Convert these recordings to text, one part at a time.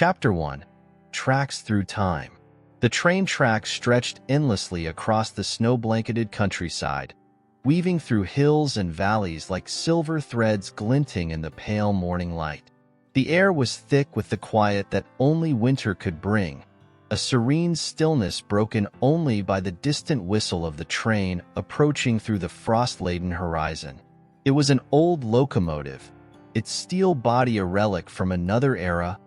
Chapter 1. Tracks Through Time. The train tracks stretched endlessly across the snow-blanketed countryside, weaving through hills and valleys like silver threads glinting in the pale morning light. The air was thick with the quiet that only winter could bring, a serene stillness broken only by the distant whistle of the train approaching through the frost-laden horizon. It was an old locomotive, its steel body a relic from another era,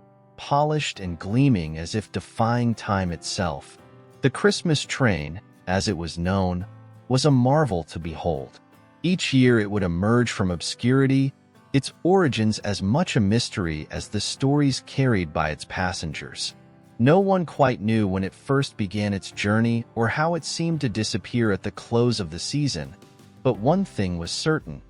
polished and gleaming as if defying time itself. The Christmas train, as it was known, was a marvel to behold. Each year it would emerge from obscurity, its origins as much a mystery as the stories carried by its passengers. No one quite knew when it first began its journey or how it seemed to disappear at the close of the season, but one thing was certain.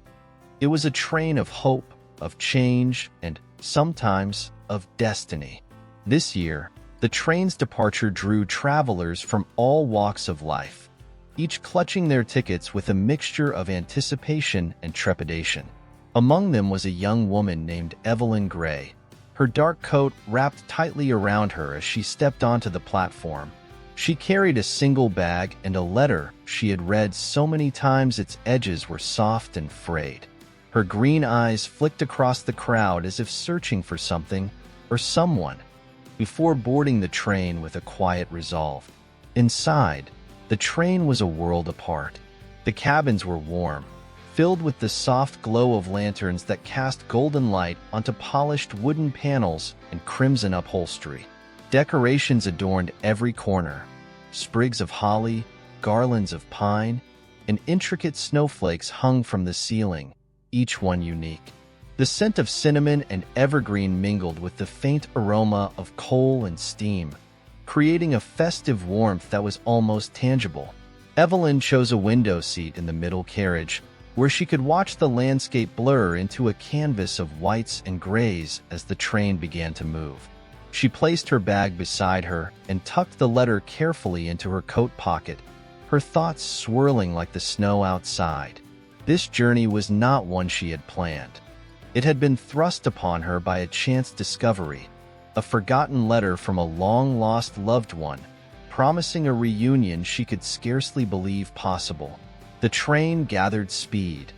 It was a train of hope, of change, and, sometimes, of destiny. This year, the train's departure drew travelers from all walks of life, each clutching their tickets with a mixture of anticipation and trepidation. Among them was a young woman named Evelyn Gray, her dark coat wrapped tightly around her as she stepped onto the platform. She carried a single bag and a letter she had read so many times its edges were soft and frayed. Her green eyes flicked across the crowd as if searching for something or someone, before boarding the train with a quiet resolve. Inside, the train was a world apart. The cabins were warm, filled with the soft glow of lanterns that cast golden light onto polished wooden panels and crimson upholstery. Decorations adorned every corner: sprigs of holly, garlands of pine, and intricate snowflakes hung from the ceiling, each one unique. The scent of cinnamon and evergreen mingled with the faint aroma of coal and steam, creating a festive warmth that was almost tangible. Evelyn chose a window seat in the middle carriage, where she could watch the landscape blur into a canvas of whites and grays as the train began to move. She placed her bag beside her and tucked the letter carefully into her coat pocket, her thoughts swirling like the snow outside. This journey was not one she had planned. It had been thrust upon her by a chance discovery, a forgotten letter from a long-lost loved one, promising a reunion she could scarcely believe possible. The train gathered speed,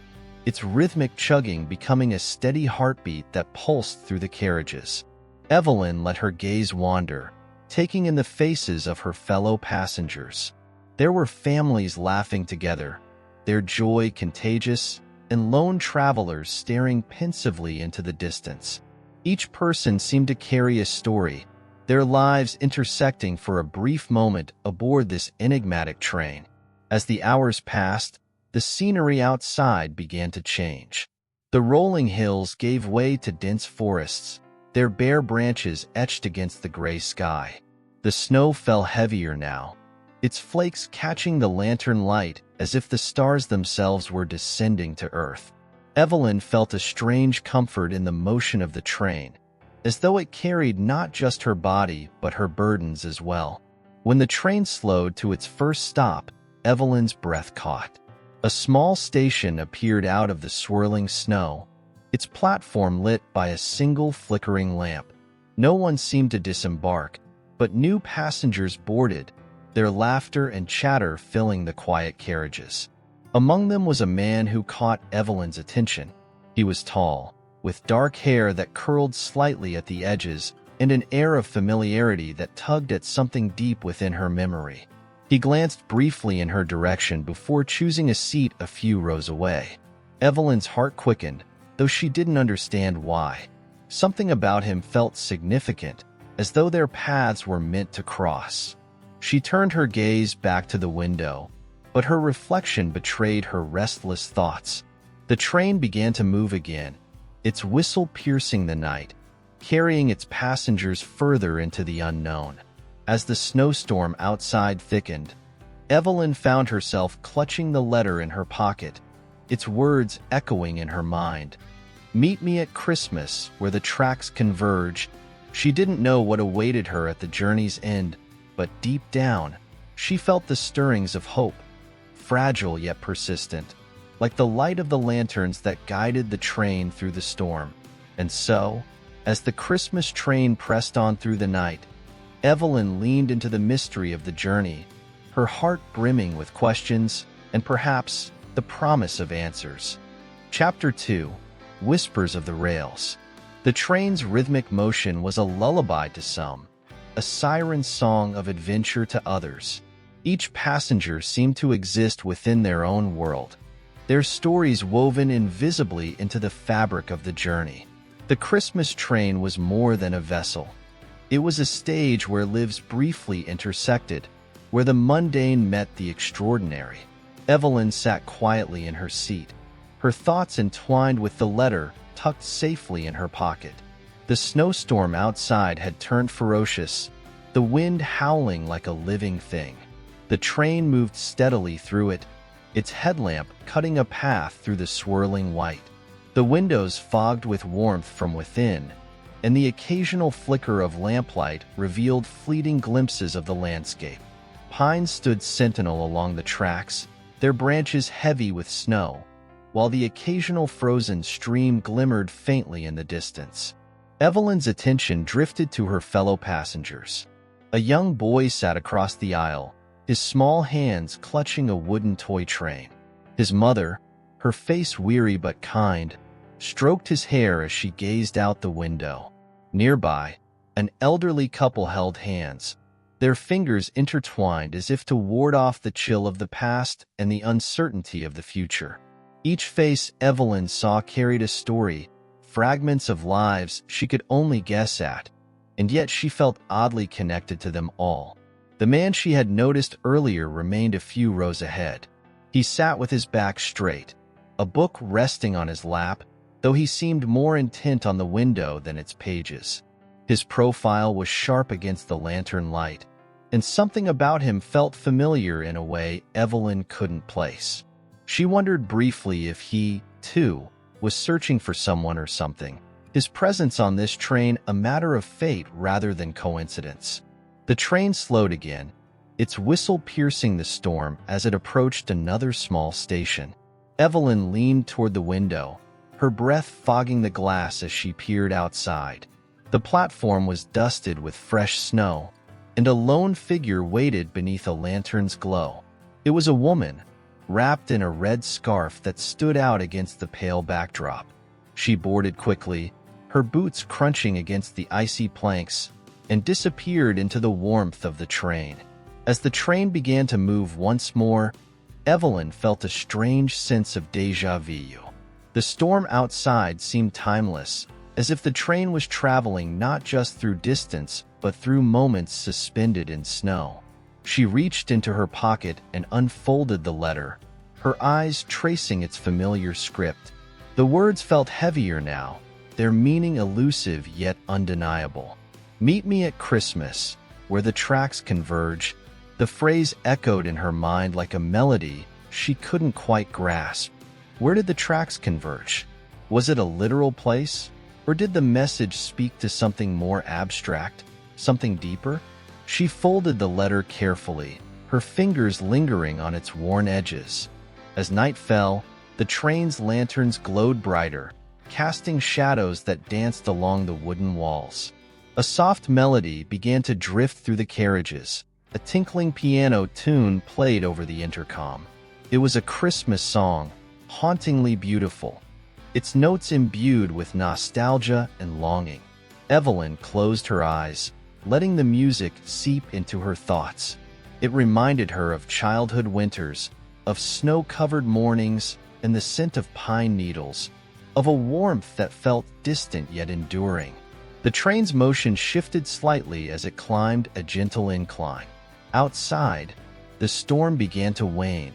its rhythmic chugging becoming a steady heartbeat that pulsed through the carriages. Evelyn let her gaze wander, taking in the faces of her fellow passengers. There were families laughing together, their joy contagious, and lone travelers staring pensively into the distance. Each person seemed to carry a story, their lives intersecting for a brief moment aboard this enigmatic train. As the hours passed, the scenery outside began to change. The rolling hills gave way to dense forests, their bare branches etched against the gray sky. The snow fell heavier now, its flakes catching the lantern light as if the stars themselves were descending to earth. Evelyn felt a strange comfort in the motion of the train, as though it carried not just her body but her burdens as well. When the train slowed to its first stop, Evelyn's breath caught. A small station appeared out of the swirling snow, its platform lit by a single flickering lamp. No one seemed to disembark, but new passengers boarded, their laughter and chatter filling the quiet carriages. Among them was a man who caught Evelyn's attention. He was tall, with dark hair that curled slightly at the edges and an air of familiarity that tugged at something deep within her memory. He glanced briefly in her direction before choosing a seat a few rows away. Evelyn's heart quickened, though she didn't understand why. Something about him felt significant, as though their paths were meant to cross. She turned her gaze back to the window, but her reflection betrayed her restless thoughts. The train began to move again, its whistle piercing the night, carrying its passengers further into the unknown. As the snowstorm outside thickened, Evelyn found herself clutching the letter in her pocket, its words echoing in her mind. "Meet me at Christmas, where the tracks converge." She didn't know what awaited her at the journey's end, but deep down, she felt the stirrings of hope, fragile yet persistent, like the light of the lanterns that guided the train through the storm. And so, As the Christmas train pressed on through the night, Evelyn leaned into the mystery of the journey, her heart brimming with questions and perhaps the promise of answers. Chapter 2: Whispers of the Rails. The train's rhythmic motion was a lullaby to some, a siren song of adventure to others. Each passenger seemed to exist within their own world, their stories woven invisibly into the fabric of the journey. The Christmas train was more than a vessel. It was a stage where lives briefly intersected, where the mundane met the extraordinary. Evelyn sat quietly in her seat, her thoughts entwined with the letter tucked safely in her pocket. The snowstorm outside had turned ferocious, the wind howling like a living thing. The train moved steadily through it, its headlamp cutting a path through the swirling white. The windows fogged with warmth from within, and the occasional flicker of lamplight revealed fleeting glimpses of the landscape. Pines stood sentinel along the tracks, their branches heavy with snow, while the occasional frozen stream glimmered faintly in the distance. Evelyn's attention drifted to her fellow passengers. A young boy sat across the aisle, his small hands clutching a wooden toy train. His mother, her face weary but kind, stroked his hair as she gazed out the window. Nearby, an elderly couple held hands, their fingers intertwined as if to ward off the chill of the past and the uncertainty of the future. Each face Evelyn saw carried a story, fragments of lives she could only guess at, and yet she felt oddly connected to them all. The man she had noticed earlier remained a few rows ahead. He sat with his back straight, a book resting on his lap, though he seemed more intent on the window than its pages. His profile was sharp against the lantern light, and something about him felt familiar in a way Evelyn couldn't place. She wondered briefly if he, too, was searching for someone or something, his presence on this train a matter of fate rather than coincidence. The train slowed again, its whistle piercing the storm as it approached another small station. Evelyn leaned toward the window, her breath fogging the glass as she peered outside. The platform was dusted with fresh snow, and a lone figure waited beneath a lantern's glow. It was a woman, wrapped in a red scarf that stood out against the pale backdrop. She boarded quickly, her boots crunching against the icy planks, and disappeared into the warmth of the train. As the train began to move once more, Evelyn felt a strange sense of déjà vu. The storm outside seemed timeless, as if the train was traveling not just through distance, but through moments suspended in snow. She reached into her pocket and unfolded the letter, her eyes tracing its familiar script. The words felt heavier now, their meaning elusive yet undeniable. "Meet me at Christmas, where the tracks converge." The phrase echoed in her mind like a melody she couldn't quite grasp. Where did the tracks converge? Was it a literal place? Or did the message speak to something more abstract, something deeper? She folded the letter carefully, her fingers lingering on its worn edges. As night fell, the train's lanterns glowed brighter, casting shadows that danced along the wooden walls. A soft melody began to drift through the carriages. A tinkling piano tune played over the intercom. It was a Christmas song, hauntingly beautiful, its notes imbued with nostalgia and longing. Evelyn closed her eyes, letting the music seep into her thoughts. It reminded her of childhood winters, of snow-covered mornings, and the scent of pine needles, of a warmth that felt distant yet enduring. The train's motion shifted slightly as it climbed a gentle incline. Outside, the storm began to wane,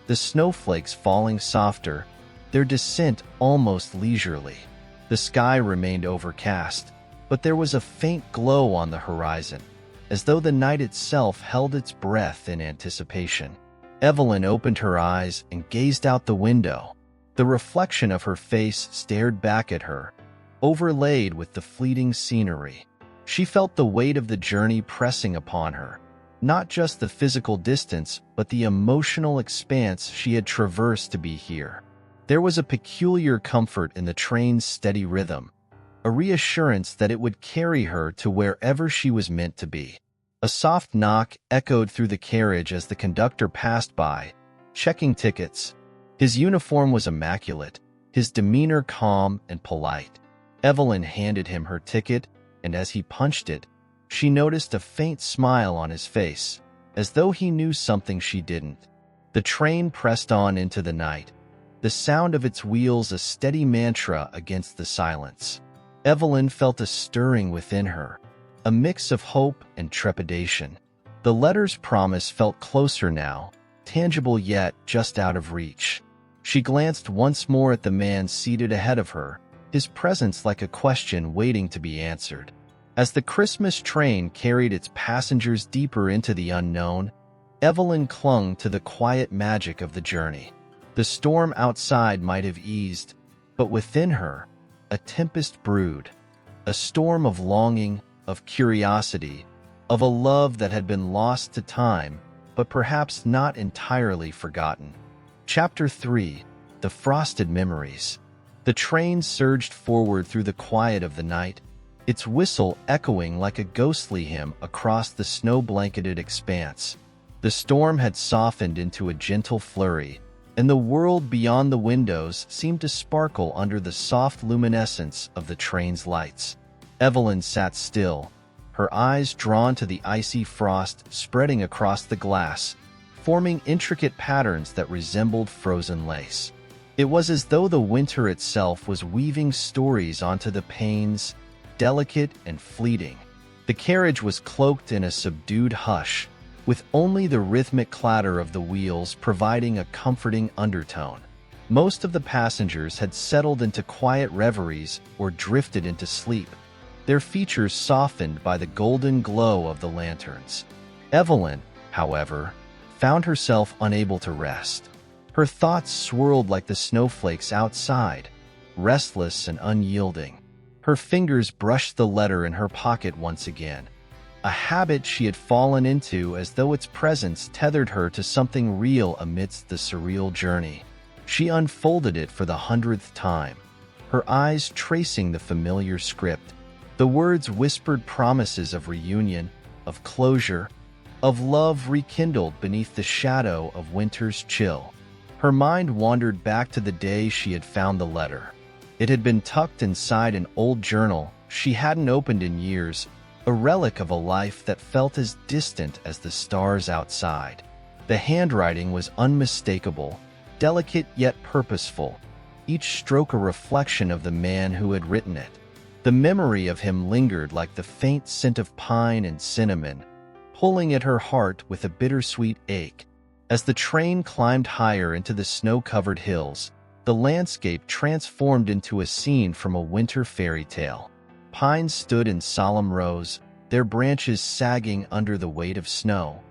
the snowflakes falling softer, their descent almost leisurely. The sky remained overcast, but there was a faint glow on the horizon, as though the night itself held its breath in anticipation. Evelyn opened her eyes and gazed out the window. The reflection of her face stared back at her, overlaid with the fleeting scenery. She felt the weight of the journey pressing upon her, not just the physical distance, but the emotional expanse she had traversed to be here. There was a peculiar comfort in the train's steady rhythm, a reassurance that it would carry her to wherever she was meant to be. A soft knock echoed through the carriage as the conductor passed by, checking tickets. His uniform was immaculate, his demeanor calm and polite. Evelyn handed him her ticket, and as he punched it, she noticed a faint smile on his face, as though he knew something she didn't. The train pressed on into the night, the sound of its wheels a steady mantra against the silence. Evelyn felt a stirring within her, a mix of hope and trepidation. The letter's promise felt closer now, tangible yet just out of reach. She glanced once more at the man seated ahead of her, his presence like a question waiting to be answered. As the Christmas train carried its passengers deeper into the unknown, Evelyn clung to the quiet magic of the journey. The storm outside might have eased, but within her, a tempest brewed, a storm of longing, of curiosity, of a love that had been lost to time, but perhaps not entirely forgotten. Chapter 3: The Frosted Memories. The train surged forward through the quiet of the night, its whistle echoing like a ghostly hymn across the snow-blanketed expanse. The storm had softened into a gentle flurry, and the world beyond the windows seemed to sparkle under the soft luminescence of the train's lights. Evelyn sat still, her eyes drawn to the icy frost spreading across the glass, forming intricate patterns that resembled frozen lace. It was as though the winter itself was weaving stories onto the panes, delicate and fleeting. The carriage was cloaked in a subdued hush, with only the rhythmic clatter of the wheels providing a comforting undertone. Most of the passengers had settled into quiet reveries or drifted into sleep, their features softened by the golden glow of the lanterns. Evelyn, however, found herself unable to rest. Her thoughts swirled like the snowflakes outside, restless and unyielding. Her fingers brushed the letter in her pocket once again, a habit she had fallen into as though its presence tethered her to something real amidst the surreal journey. She unfolded it for the 100th time, her eyes tracing the familiar script. The words whispered promises of reunion, of closure, of love rekindled beneath the shadow of winter's chill. Her mind wandered back to the day she had found the letter. It had been tucked inside an old journal she hadn't opened in years, a relic of a life that felt as distant as the stars outside. The handwriting was unmistakable, delicate yet purposeful, each stroke a reflection of the man who had written it. The memory of him lingered like the faint scent of pine and cinnamon, pulling at her heart with a bittersweet ache. As the train climbed higher into the snow-covered hills, the landscape transformed into a scene from a winter fairy tale. Pines stood in solemn rows, their branches sagging under the weight of snow,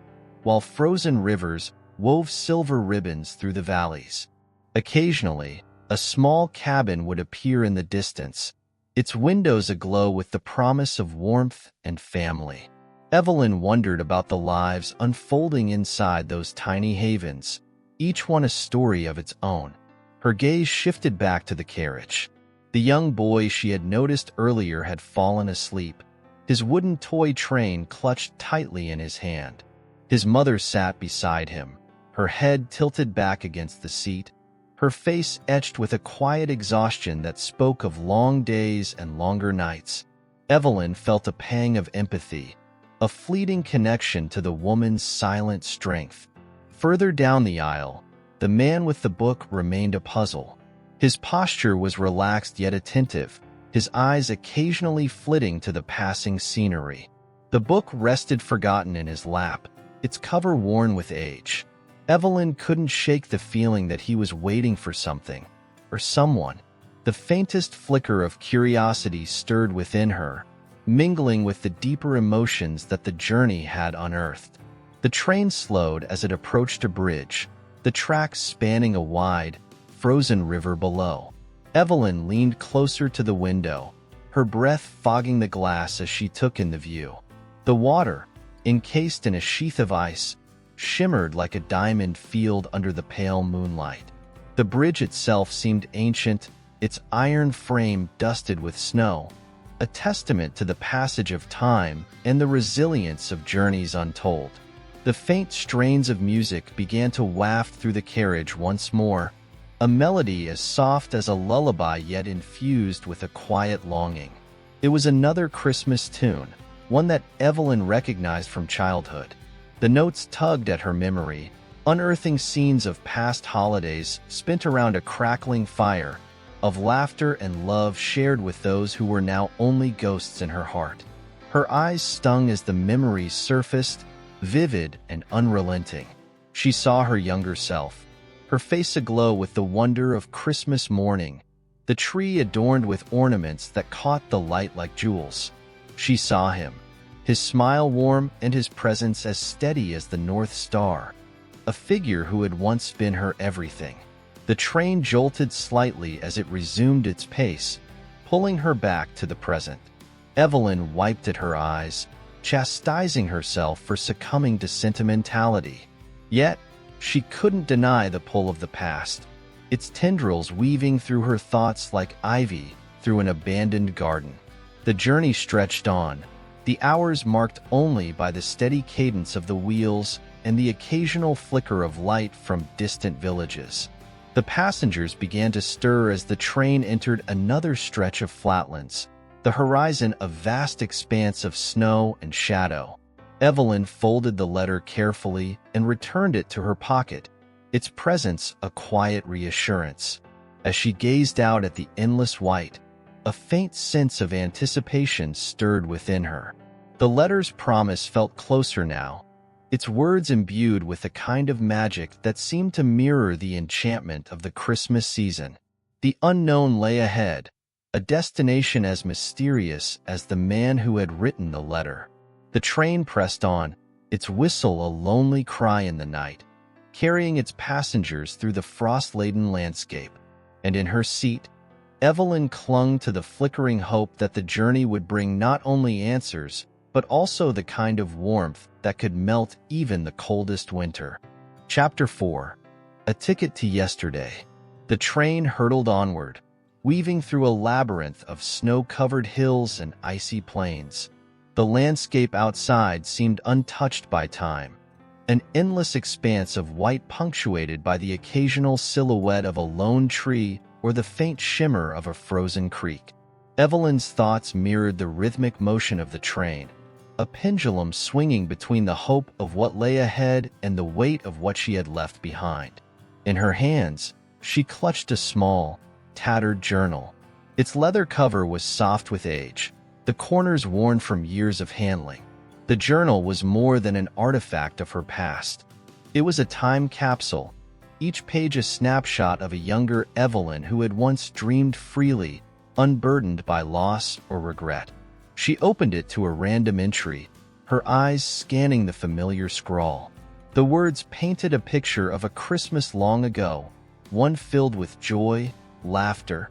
while frozen rivers wove silver ribbons through the valleys. Occasionally, a small cabin would appear in the distance, its windows aglow with the promise of warmth and family. Evelyn wondered about the lives unfolding inside those tiny havens, each one a story of its own. Her gaze shifted back to the carriage. The young boy she had noticed earlier had fallen asleep, his wooden toy train clutched tightly in his hand. His mother sat beside him, her head tilted back against the seat, her face etched with a quiet exhaustion that spoke of long days and longer nights. Evelyn felt a pang of empathy, a fleeting connection to the woman's silent strength. Further down the aisle, the man with the book remained a puzzle. His posture was relaxed yet attentive, his eyes occasionally flitting to the passing scenery. The book rested forgotten in his lap, its cover worn with age. Evelyn couldn't shake the feeling that he was waiting for something, or someone. The faintest flicker of curiosity stirred within her, mingling with the deeper emotions that the journey had unearthed. The train slowed as it approached a bridge, the tracks spanning a wide, frozen river below. Evelyn leaned closer to the window, her breath fogging the glass as she took in the view. The water, encased in a sheath of ice, shimmered like a diamond field under the pale moonlight. The bridge itself seemed ancient, its iron frame dusted with snow, a testament to the passage of time and the resilience of journeys untold. The faint strains of music began to waft through the carriage once more, a melody as soft as a lullaby yet infused with a quiet longing. It was another Christmas tune, one that Evelyn recognized from childhood. The notes tugged at her memory, unearthing scenes of past holidays spent around a crackling fire, of laughter and love shared with those who were now only ghosts in her heart. Her eyes stung as the memories surfaced, vivid and unrelenting. She saw her younger self, her face aglow with the wonder of Christmas morning, the tree adorned with ornaments that caught the light like jewels. She saw him, his smile warm and his presence as steady as the North Star, a figure who had once been her everything. The train jolted slightly as it resumed its pace, pulling her back to the present. Evelyn wiped at her eyes, chastising herself for succumbing to sentimentality. Yet, she couldn't deny the pull of the past, its tendrils weaving through her thoughts like ivy through an abandoned garden. The journey stretched on, the hours marked only by the steady cadence of the wheels and the occasional flicker of light from distant villages. The passengers began to stir as the train entered another stretch of flatlands, the horizon a vast expanse of snow and shadow. Evelyn folded the letter carefully and returned it to her pocket, its presence a quiet reassurance. As she gazed out at the endless white, a faint sense of anticipation stirred within her. The letter's promise felt closer now, its words imbued with a kind of magic that seemed to mirror the enchantment of the Christmas season. The unknown lay ahead, a destination as mysterious as the man who had written the letter. The train pressed on, its whistle a lonely cry in the night, carrying its passengers through the frost-laden landscape. And in her seat, Evelyn clung to the flickering hope that the journey would bring not only answers, but also the kind of warmth that could melt even the coldest winter. Chapter 4. A Ticket to Yesterday. The train hurtled onward, weaving through a labyrinth of snow-covered hills and icy plains. The landscape outside seemed untouched by time, an endless expanse of white punctuated by the occasional silhouette of a lone tree or the faint shimmer of a frozen creek. Evelyn's thoughts mirrored the rhythmic motion of the train, a pendulum swinging between the hope of what lay ahead and the weight of what she had left behind. In her hands, she clutched a small, tattered journal. Its leather cover was soft with age, the corners worn from years of handling. The journal was more than an artifact of her past. It was a time capsule, each page a snapshot of a younger Evelyn who had once dreamed freely, unburdened by loss or regret. She opened it to a random entry, her eyes scanning the familiar scrawl. The words painted a picture of a Christmas long ago, one filled with joy, laughter,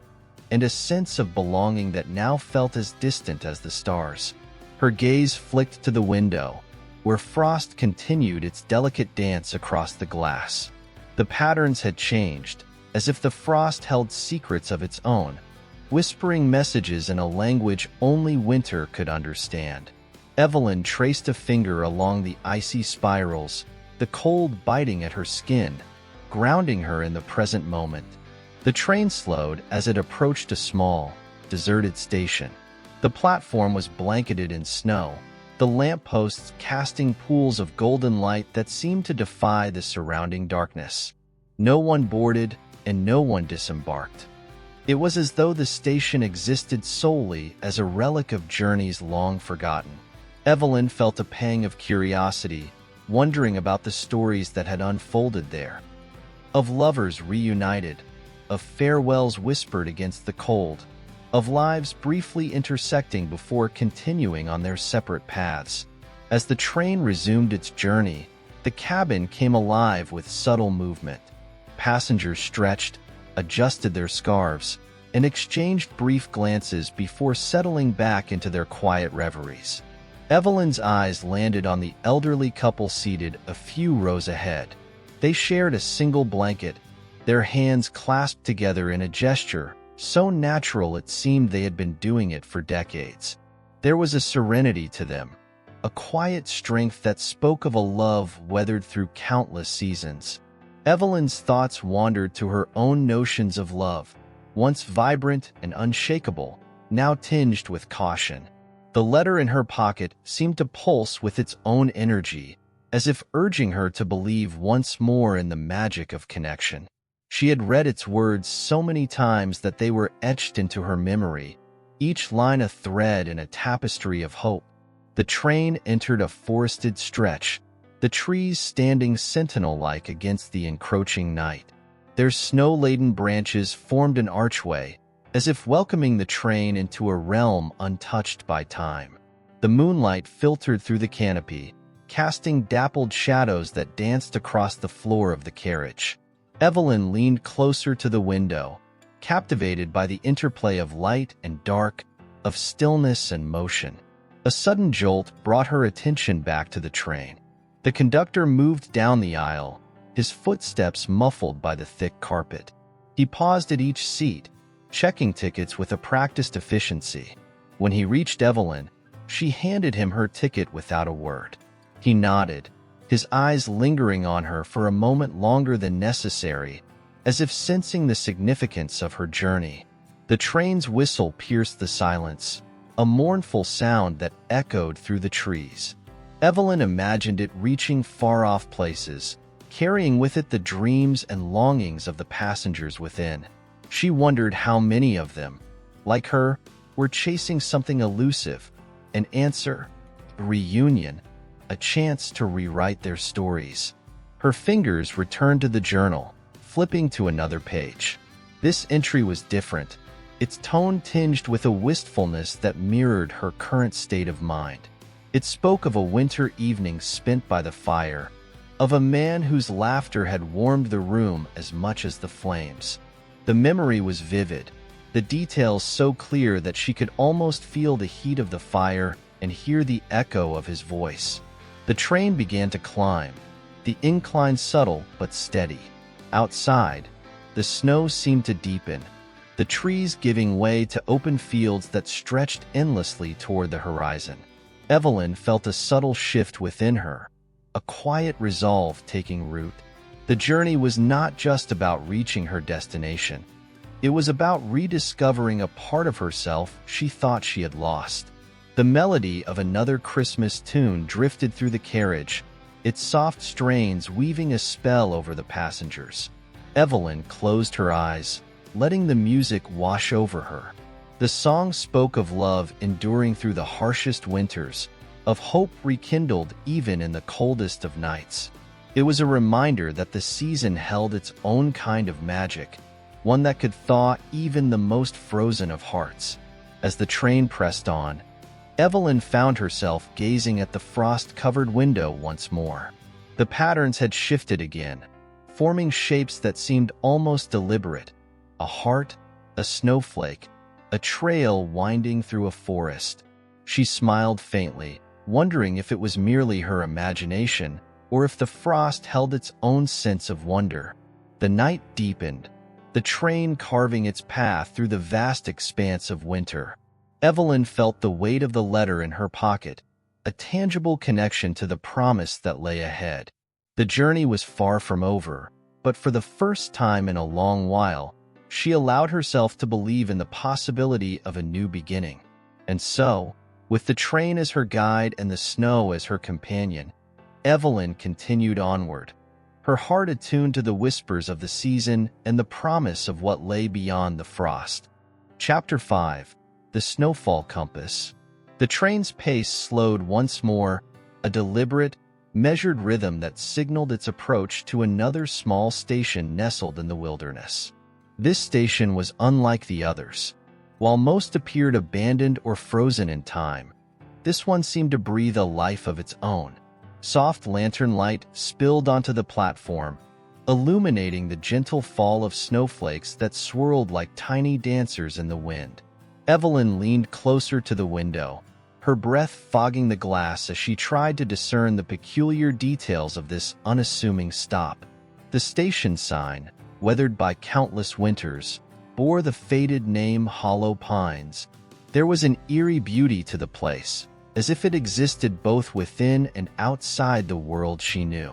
and a sense of belonging that now felt as distant as the stars. Her gaze flicked to the window, where frost continued its delicate dance across the glass. The patterns had changed, as if the frost held secrets of its own, whispering messages in a language only winter could understand. Evelyn traced a finger along the icy spirals, the cold biting at her skin, grounding her in the present moment. The train slowed as it approached a small, deserted station. The platform was blanketed in snow, the lampposts casting pools of golden light that seemed to defy the surrounding darkness. No one boarded, and no one disembarked. It was as though the station existed solely as a relic of journeys long forgotten. Evelyn felt a pang of curiosity, wondering about the stories that had unfolded there. Of lovers reunited, of farewells whispered against the cold, of lives briefly intersecting before continuing on their separate paths. As the train resumed its journey, the cabin came alive with subtle movement. Passengers stretched, adjusted their scarves, and exchanged brief glances before settling back into their quiet reveries. Evelyn's eyes landed on the elderly couple seated a few rows ahead. They shared a single blanket, their hands clasped together in a gesture so natural it seemed they had been doing it for decades. There was a serenity to them, a quiet strength that spoke of a love weathered through countless seasons. Evelyn's thoughts wandered to her own notions of love, once vibrant and unshakable, now tinged with caution. The letter in her pocket seemed to pulse with its own energy, as if urging her to believe once more in the magic of connection. She had read its words so many times that they were etched into her memory, each line a thread in a tapestry of hope. The train entered a forested stretch, the trees standing sentinel-like against the encroaching night. Their snow-laden branches formed an archway, as if welcoming the train into a realm untouched by time. The moonlight filtered through the canopy, casting dappled shadows that danced across the floor of the carriage. Evelyn leaned closer to the window, captivated by the interplay of light and dark, of stillness and motion. A sudden jolt brought her attention back to the train. The conductor moved down the aisle, his footsteps muffled by the thick carpet. He paused at each seat, checking tickets with a practiced efficiency. When he reached Evelyn, she handed him her ticket without a word. He nodded, his eyes lingering on her for a moment longer than necessary, as if sensing the significance of her journey. The train's whistle pierced the silence, a mournful sound that echoed through the trees. Evelyn imagined it reaching far-off places, carrying with it the dreams and longings of the passengers within. She wondered how many of them, like her, were chasing something elusive, an answer, a reunion, a chance to rewrite their stories. Her fingers returned to the journal, flipping to another page. This entry was different, its tone tinged with a wistfulness that mirrored her current state of mind. It spoke of a winter evening spent by the fire, of a man whose laughter had warmed the room as much as the flames. The memory was vivid, the details so clear that she could almost feel the heat of the fire and hear the echo of his voice. The train began to climb, the incline subtle but steady. Outside, the snow seemed to deepen, the trees giving way to open fields that stretched endlessly toward the horizon. Evelyn felt a subtle shift within her, a quiet resolve taking root. The journey was not just about reaching her destination. It was about rediscovering a part of herself she thought she had lost. The melody of another Christmas tune drifted through the carriage, its soft strains weaving a spell over the passengers. Evelyn closed her eyes, letting the music wash over her. The song spoke of love enduring through the harshest winters, of hope rekindled even in the coldest of nights. It was a reminder that the season held its own kind of magic, one that could thaw even the most frozen of hearts. As the train pressed on, Evelyn found herself gazing at the frost-covered window once more. The patterns had shifted again, forming shapes that seemed almost deliberate. A heart, a snowflake, a trail winding through a forest. She smiled faintly, wondering if it was merely her imagination or if the frost held its own sense of wonder. The night deepened, the train carving its path through the vast expanse of winter. Evelyn felt the weight of the letter in her pocket, a tangible connection to the promise that lay ahead. The journey was far from over, but for the first time in a long while, she allowed herself to believe in the possibility of a new beginning. And so, with the train as her guide and the snow as her companion, Evelyn continued onward, her heart attuned to the whispers of the season and the promise of what lay beyond the frost. Chapter 5. The Snowfall Compass. The train's pace slowed once more, a deliberate, measured rhythm that signaled its approach to another small station nestled in the wilderness. This station was unlike the others. While most appeared abandoned or frozen in time, this one seemed to breathe a life of its own. Soft lantern light spilled onto the platform, illuminating the gentle fall of snowflakes that swirled like tiny dancers in the wind. Evelyn leaned closer to the window, her breath fogging the glass as she tried to discern the peculiar details of this unassuming stop. The station sign, weathered by countless winters, bore the faded name Hollow Pines. There was an eerie beauty to the place, as if it existed both within and outside the world she knew.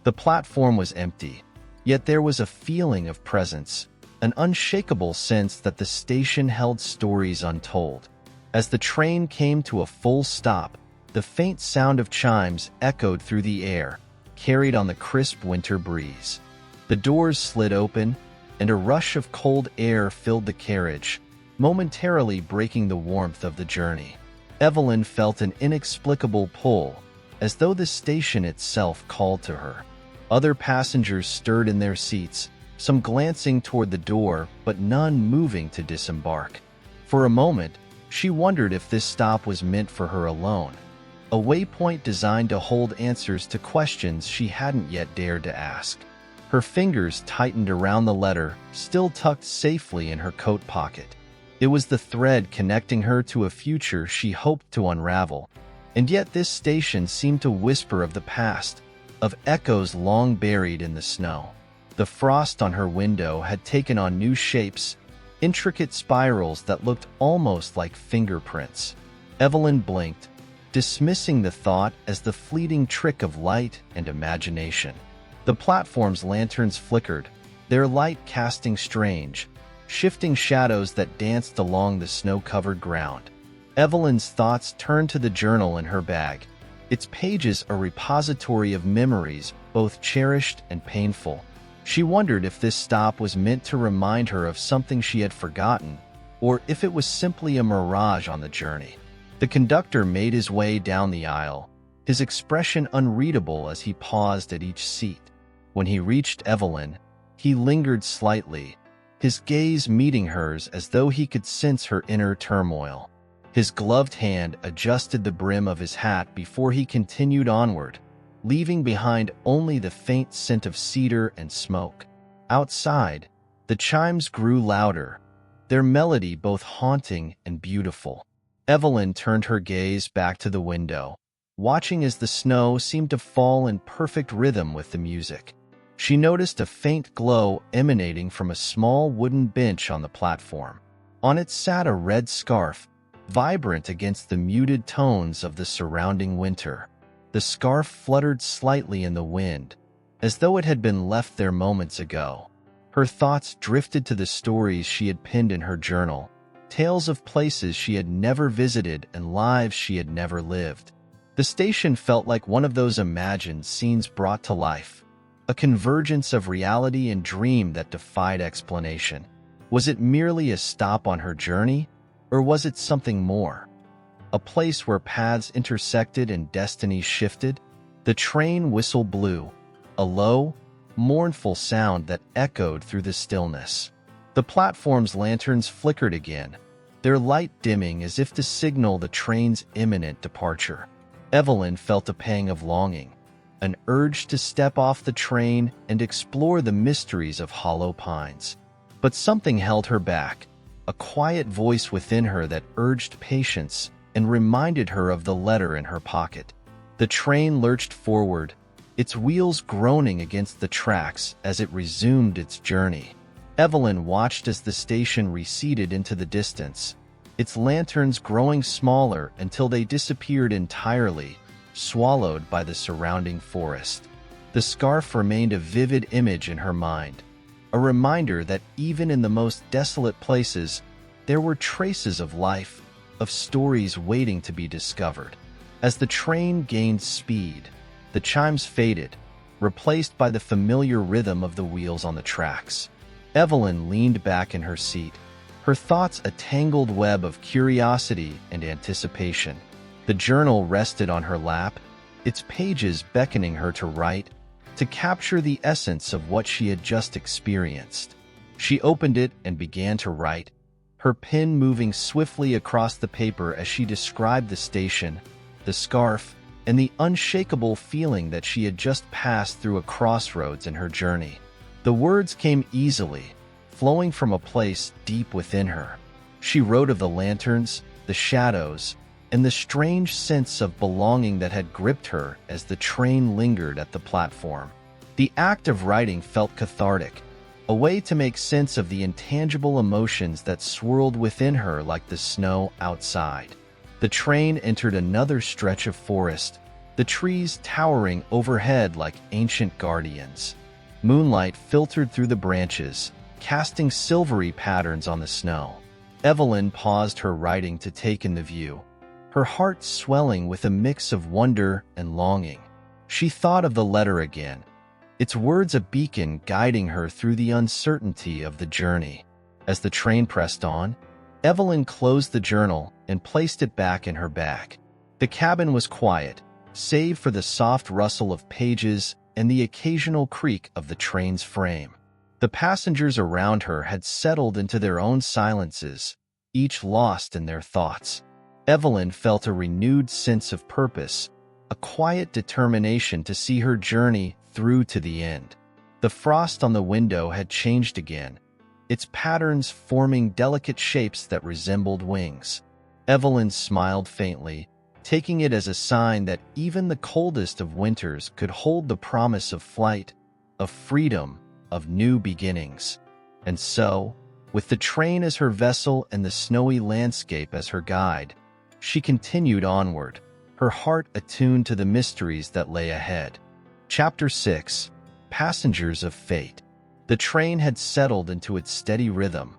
The platform was empty, yet there was a feeling of presence, an unshakable sense that the station held stories untold. As the train came to a full stop, the faint sound of chimes echoed through the air, carried on the crisp winter breeze. The doors slid open, and a rush of cold air filled the carriage, momentarily breaking the warmth of the journey. Evelyn felt an inexplicable pull, as though the station itself called to her. Other passengers stirred in their seats, some glancing toward the door, but none moving to disembark. For a moment, she wondered if this stop was meant for her alone, a waypoint designed to hold answers to questions she hadn't yet dared to ask. Her fingers tightened around the letter, still tucked safely in her coat pocket. It was the thread connecting her to a future she hoped to unravel, and yet this station seemed to whisper of the past, of echoes long buried in the snow. The frost on her window had taken on new shapes, intricate spirals that looked almost like fingerprints. Evelyn blinked, dismissing the thought as the fleeting trick of light and imagination. The platform's lanterns flickered, their light casting strange, shifting shadows that danced along the snow-covered ground. Evelyn's thoughts turned to the journal in her bag, its pages a repository of memories, both cherished and painful. She wondered if this stop was meant to remind her of something she had forgotten, or if it was simply a mirage on the journey. The conductor made his way down the aisle, his expression unreadable as he paused at each seat. When he reached Evelyn, he lingered slightly, his gaze meeting hers as though he could sense her inner turmoil. His gloved hand adjusted the brim of his hat before he continued onward, leaving behind only the faint scent of cedar and smoke. Outside, the chimes grew louder, their melody both haunting and beautiful. Evelyn turned her gaze back to the window, watching as the snow seemed to fall in perfect rhythm with the music. She noticed a faint glow emanating from a small wooden bench on the platform. On it sat a red scarf, vibrant against the muted tones of the surrounding winter. The scarf fluttered slightly in the wind, as though it had been left there moments ago. Her thoughts drifted to the stories she had penned in her journal, tales of places she had never visited and lives she had never lived. The station felt like one of those imagined scenes brought to life, a convergence of reality and dream that defied explanation. Was it merely a stop on her journey, or was it something more? A place where paths intersected and destinies shifted? The train whistle blew, a low, mournful sound that echoed through the stillness. The platform's lanterns flickered again, their light dimming as if to signal the train's imminent departure. Evelyn felt a pang of longing, an urge to step off the train and explore the mysteries of Hollow Pines. But something held her back, a quiet voice within her that urged patience and reminded her of the letter in her pocket. The train lurched forward, its wheels groaning against the tracks as it resumed its journey. Evelyn watched as the station receded into the distance, its lanterns growing smaller until they disappeared entirely, swallowed by the surrounding forest. The scarf remained a vivid image in her mind, a reminder that even in the most desolate places, there were traces of life, of stories waiting to be discovered. As the train gained speed, the chimes faded, replaced by the familiar rhythm of the wheels on the tracks. Evelyn leaned back in her seat, her thoughts a tangled web of curiosity and anticipation. The journal rested on her lap, its pages beckoning her to write, to capture the essence of what she had just experienced. She opened it and began to write, her pen moving swiftly across the paper as she described the station, the scarf, and the unshakable feeling that she had just passed through a crossroads in her journey. The words came easily, flowing from a place deep within her. She wrote of the lanterns, the shadows, and the strange sense of belonging that had gripped her as the train lingered at the platform. The act of writing felt cathartic, a way to make sense of the intangible emotions that swirled within her like the snow outside. The train entered another stretch of forest, the trees towering overhead like ancient guardians. Moonlight filtered through the branches, casting silvery patterns on the snow. Evelyn paused her writing to take in the view, her heart swelling with a mix of wonder and longing. She thought of the letter again, its words a beacon guiding her through the uncertainty of the journey. As the train pressed on, Evelyn closed the journal and placed it back in her bag. The cabin was quiet, save for the soft rustle of pages and the occasional creak of the train's frame. The passengers around her had settled into their own silences, each lost in their thoughts. Evelyn felt a renewed sense of purpose, a quiet determination to see her journey through to the end. The frost on the window had changed again, its patterns forming delicate shapes that resembled wings. Evelyn smiled faintly, taking it as a sign that even the coldest of winters could hold the promise of flight, of freedom, of new beginnings. And so, with the train as her vessel and the snowy landscape as her guide, she continued onward, her heart attuned to the mysteries that lay ahead. Chapter 6. Passengers of Fate. The train had settled into its steady rhythm,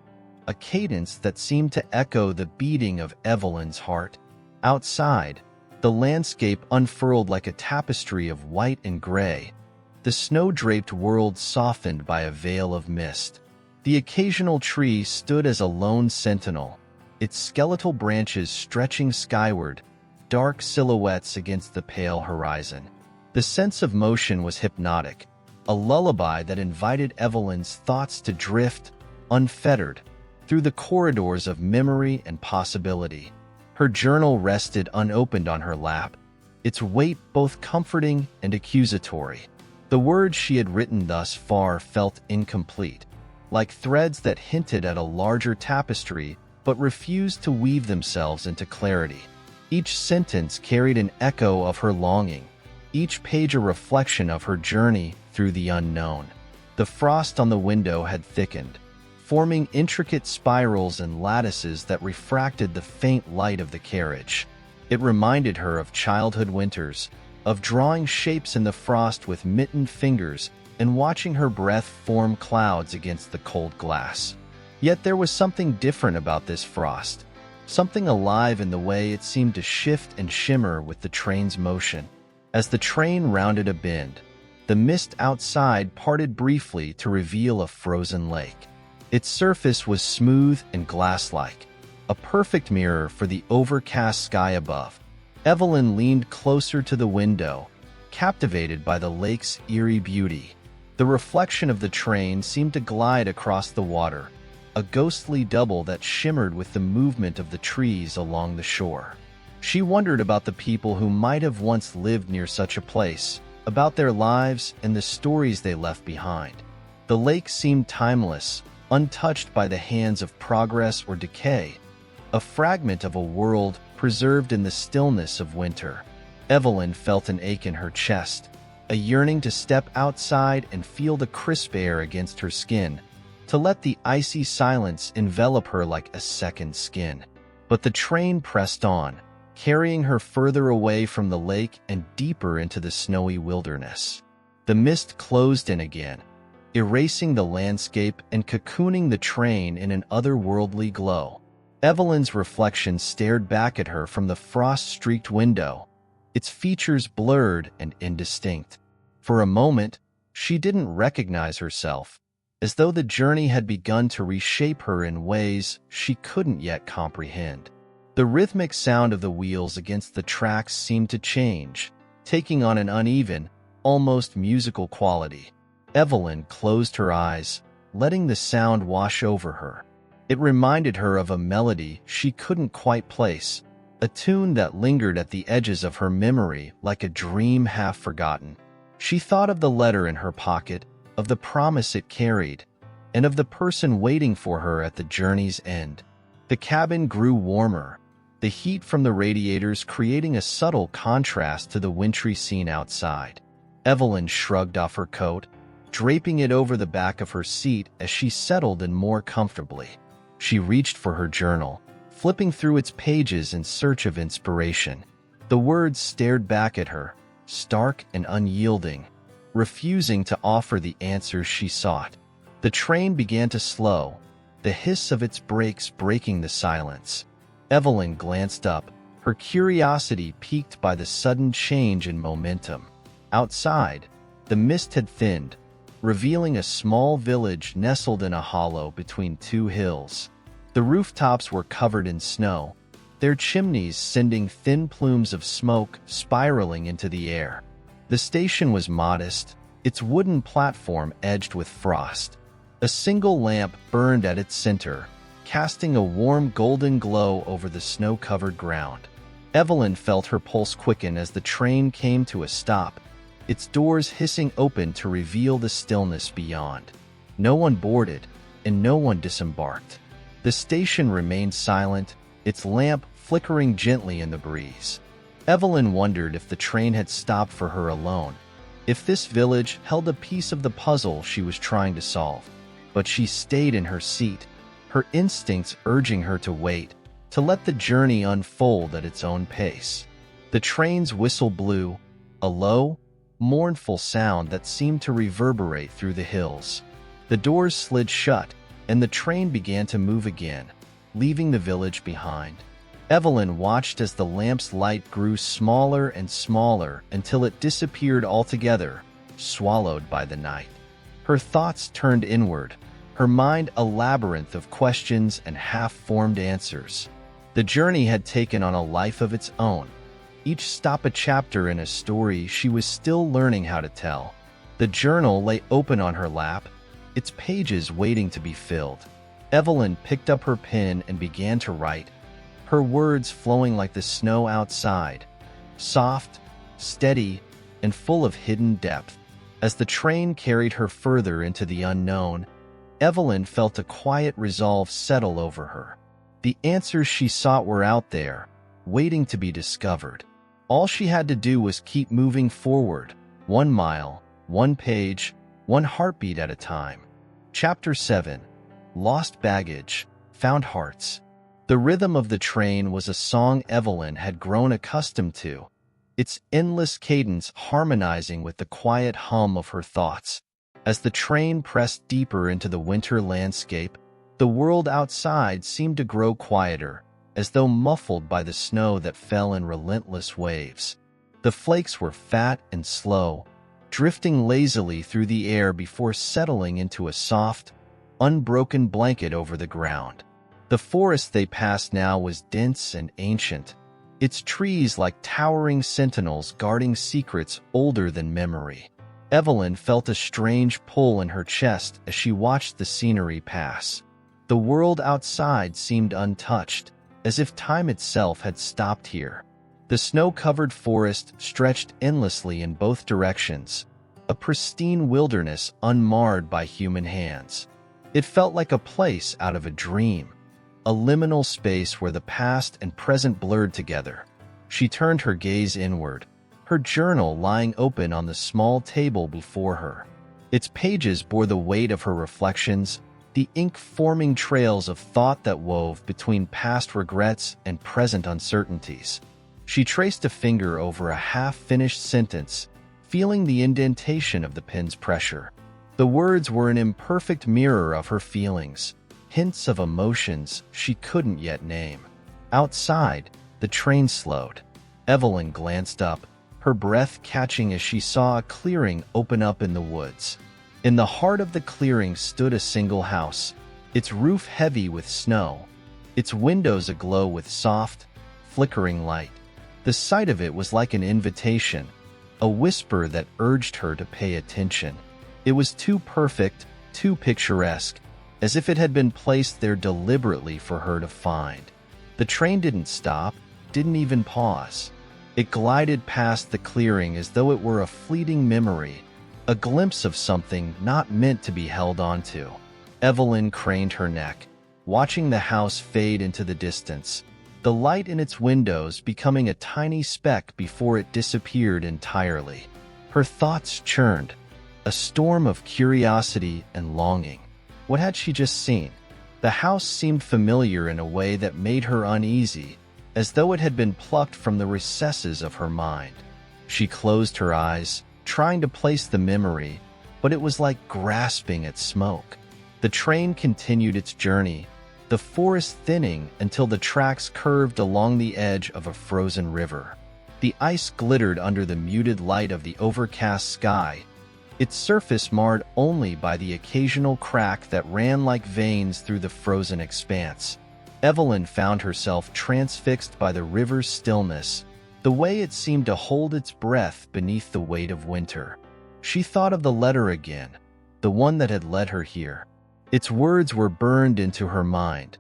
a cadence that seemed to echo the beating of Evelyn's heart. Outside, the landscape unfurled like a tapestry of white and gray, the snow-draped world softened by a veil of mist. The occasional tree stood as a lone sentinel, its skeletal branches stretching skyward, dark silhouettes against the pale horizon. The sense of motion was hypnotic, a lullaby that invited Evelyn's thoughts to drift, unfettered, through the corridors of memory and possibility. Her journal rested unopened on her lap, its weight both comforting and accusatory. The words she had written thus far felt incomplete, like threads that hinted at a larger tapestry but refused to weave themselves into clarity. Each sentence carried an echo of her longing, each page a reflection of her journey through the unknown. The frost on the window had thickened, forming intricate spirals and lattices that refracted the faint light of the carriage. It reminded her of childhood winters, of drawing shapes in the frost with mittened fingers and watching her breath form clouds against the cold glass. Yet there was something different about this frost, something alive in the way it seemed to shift and shimmer with the train's motion. As the train rounded a bend, the mist outside parted briefly to reveal a frozen lake. Its surface was smooth and glass-like, a perfect mirror for the overcast sky above. Evelyn leaned closer to the window, captivated by the lake's eerie beauty. The reflection of the train seemed to glide across the water, a ghostly double that shimmered with the movement of the trees along the shore. She wondered about the people who might have once lived near such a place, about their lives and the stories they left behind. The lake seemed timeless, untouched by the hands of progress or decay, a fragment of a world preserved in the stillness of winter. Evelyn felt an ache in her chest, a yearning to step outside and feel the crisp air against her skin, to let the icy silence envelop her like a second skin. But the train pressed on, carrying her further away from the lake and deeper into the snowy wilderness. The mist closed in again, erasing the landscape and cocooning the train in an otherworldly glow. Evelyn's reflection stared back at her from the frost-streaked window, its features blurred and indistinct. For a moment, she didn't recognize herself, as though the journey had begun to reshape her in ways she couldn't yet comprehend. The rhythmic sound of the wheels against the tracks seemed to change, taking on an uneven, almost musical quality. Evelyn closed her eyes, letting the sound wash over her. It reminded her of a melody she couldn't quite place, a tune that lingered at the edges of her memory like a dream half forgotten. She thought of the letter in her pocket, of the promise it carried, and of the person waiting for her at the journey's end. The cabin grew warmer, the heat from the radiators creating a subtle contrast to the wintry scene outside. Evelyn shrugged off her coat, draping it over the back of her seat as she settled in more comfortably. She reached for her journal, flipping through its pages in search of inspiration. The words stared back at her, stark and unyielding, refusing to offer the answers she sought. The train began to slow, the hiss of its brakes breaking the silence. Evelyn glanced up, her curiosity piqued by the sudden change in momentum. Outside, the mist had thinned, revealing a small village nestled in a hollow between two hills. The rooftops were covered in snow, their chimneys sending thin plumes of smoke spiraling into the air. The station was modest, its wooden platform edged with frost. A single lamp burned at its center, casting a warm golden glow over the snow-covered ground. Evelyn felt her pulse quicken as the train came to a stop, its doors hissing open to reveal the stillness beyond. No one boarded, and no one disembarked. The station remained silent, its lamp flickering gently in the breeze. Evelyn wondered if the train had stopped for her alone, if this village held a piece of the puzzle she was trying to solve. But she stayed in her seat, her instincts urging her to wait, to let the journey unfold at its own pace. The train's whistle blew, a low, mournful sound that seemed to reverberate through the hills. The doors slid shut, and the train began to move again, leaving the village behind. Evelyn watched as the lamp's light grew smaller and smaller until it disappeared altogether, swallowed by the night. Her thoughts turned inward, her mind a labyrinth of questions and half-formed answers. The journey had taken on a life of its own, each stop a chapter in a story she was still learning how to tell. The journal lay open on her lap, its pages waiting to be filled. Evelyn picked up her pen and began to write, her words flowing like the snow outside, soft, steady, and full of hidden depth. As the train carried her further into the unknown, Evelyn felt a quiet resolve settle over her. The answers she sought were out there, waiting to be discovered. All she had to do was keep moving forward, 1 mile, 1 page, 1 heartbeat at a time. Chapter 7. Lost Baggage, Found Hearts. The rhythm of the train was a song Evelyn had grown accustomed to, its endless cadence harmonizing with the quiet hum of her thoughts. As the train pressed deeper into the winter landscape, the world outside seemed to grow quieter, as though muffled by the snow that fell in relentless waves. The flakes were fat and slow, drifting lazily through the air before settling into a soft, unbroken blanket over the ground. The forest they passed now was dense and ancient, its trees like towering sentinels guarding secrets older than memory. Evelyn felt a strange pull in her chest as she watched the scenery pass. The world outside seemed untouched, as if time itself had stopped here. The snow-covered forest stretched endlessly in both directions, a pristine wilderness unmarred by human hands. It felt like a place out of a dream, a liminal space where the past and present blurred together. She turned her gaze inward, her journal lying open on the small table before her. Its pages bore the weight of her reflections, the ink forming trails of thought that wove between past regrets and present uncertainties. She traced a finger over a half-finished sentence, feeling the indentation of the pen's pressure. The words were an imperfect mirror of her feelings, hints of emotions she couldn't yet name. Outside, the train slowed. Evelyn glanced up, her breath catching as she saw a clearing open up in the woods. In the heart of the clearing stood a single house, its roof heavy with snow, its windows aglow with soft, flickering light. The sight of it was like an invitation, a whisper that urged her to pay attention. It was too perfect, too picturesque, as if it had been placed there deliberately for her to find. The train didn't stop, didn't even pause. It glided past the clearing as though it were a fleeting memory, a glimpse of something not meant to be held onto. Evelyn craned her neck, watching the house fade into the distance, the light in its windows becoming a tiny speck before it disappeared entirely. Her thoughts churned. a storm of curiosity and longing. What had she just seen? The house seemed familiar in a way that made her uneasy, as though it had been plucked from the recesses of her mind. She closed her eyes, trying to place the memory, but it was like grasping at smoke. The train continued its journey, the forest thinning until the tracks curved along the edge of a frozen river. The ice glittered under the muted light of the overcast sky, its surface marred only by the occasional crack that ran like veins through the frozen expanse. Evelyn found herself transfixed by the river's stillness, the way it seemed to hold its breath beneath the weight of winter. She thought of the letter again, the one that had led her here. Its words were burned into her mind,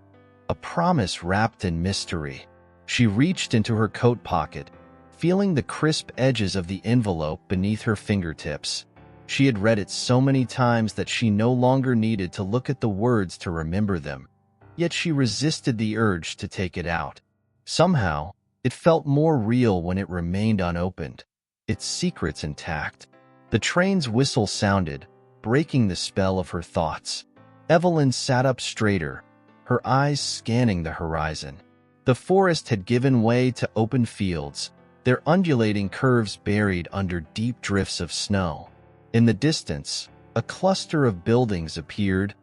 a promise wrapped in mystery. She reached into her coat pocket, feeling the crisp edges of the envelope beneath her fingertips. She had read it so many times that she no longer needed to look at the words to remember them, yet she resisted the urge to take it out. Somehow, it felt more real when it remained unopened, its secrets intact. The train's whistle sounded, breaking the spell of her thoughts. Evelyn sat up straighter, her eyes scanning the horizon. The forest had given way to open fields, their undulating curves buried under deep drifts of snow. In the distance, a cluster of buildings appeared,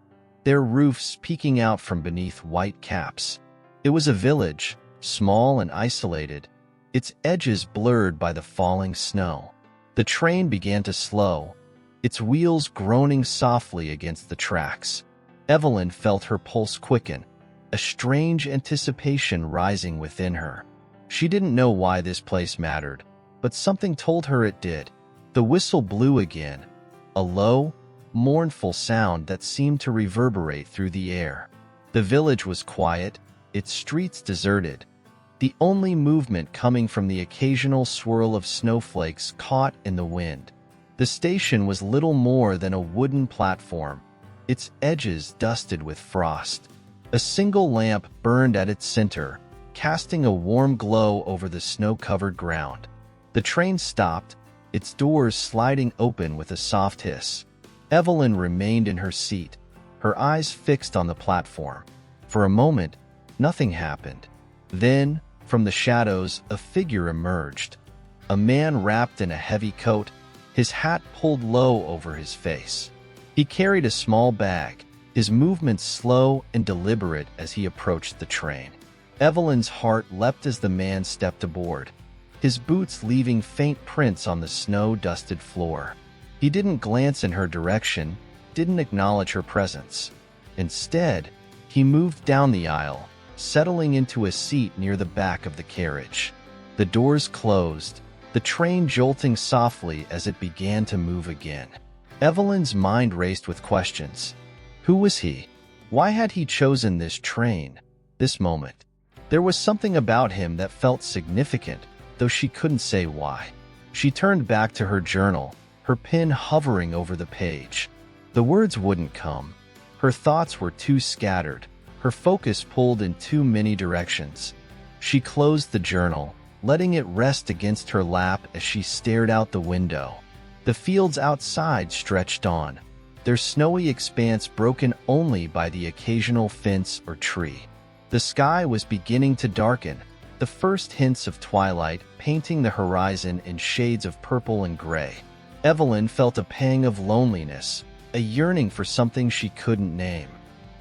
their roofs peeking out from beneath white caps. It was a village, small and isolated, its edges blurred by the falling snow. The train began to slow, its wheels groaning softly against the tracks. Evelyn felt her pulse quicken, a strange anticipation rising within her. She didn't know why this place mattered, but something told her it did. The whistle blew again, a low, mournful sound that seemed to reverberate through the air. The village was quiet, its streets deserted, the only movement coming from the occasional swirl of snowflakes caught in the wind. The station was little more than a wooden platform, its edges dusted with frost. A single lamp burned at its center, casting a warm glow over the snow-covered ground. The train stopped, its doors sliding open with a soft hiss. Evelyn remained in her seat, her eyes fixed on the platform. For a moment, nothing happened. Then, from the shadows, a figure emerged. A man wrapped in a heavy coat, his hat pulled low over his face. He carried a small bag, his movements slow and deliberate as he approached the train. Evelyn's heart leapt as the man stepped aboard, his boots leaving faint prints on the snow-dusted floor. He didn't glance in her direction, didn't acknowledge her presence. Instead, he moved down the aisle, settling into a seat near the back of the carriage. The doors closed, the train jolting softly as it began to move again. Evelyn's mind raced with questions. Who was he? Why had he chosen this train, this moment? There was something about him that felt significant, though she couldn't say why. She turned back to her journal, her pen hovering over the page. The words wouldn't come. Her thoughts were too scattered, her focus pulled in too many directions. She closed the journal, letting it rest against her lap as she stared out the window. The fields outside stretched on, their snowy expanse broken only by the occasional fence or tree. The sky was beginning to darken, the first hints of twilight painting the horizon in shades of purple and gray. Evelyn felt a pang of loneliness, a yearning for something she couldn't name.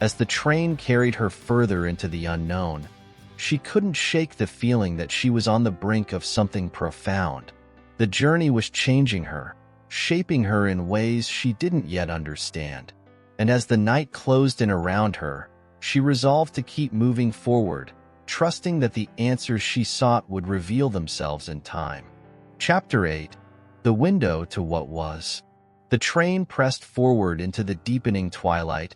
As the train carried her further into the unknown, she couldn't shake the feeling that she was on the brink of something profound. The journey was changing her, shaping her in ways she didn't yet understand. And as the night closed in around her, she resolved to keep moving forward, trusting that the answers she sought would reveal themselves in time. Chapter 8. The Window to What Was. The train pressed forward into the deepening twilight,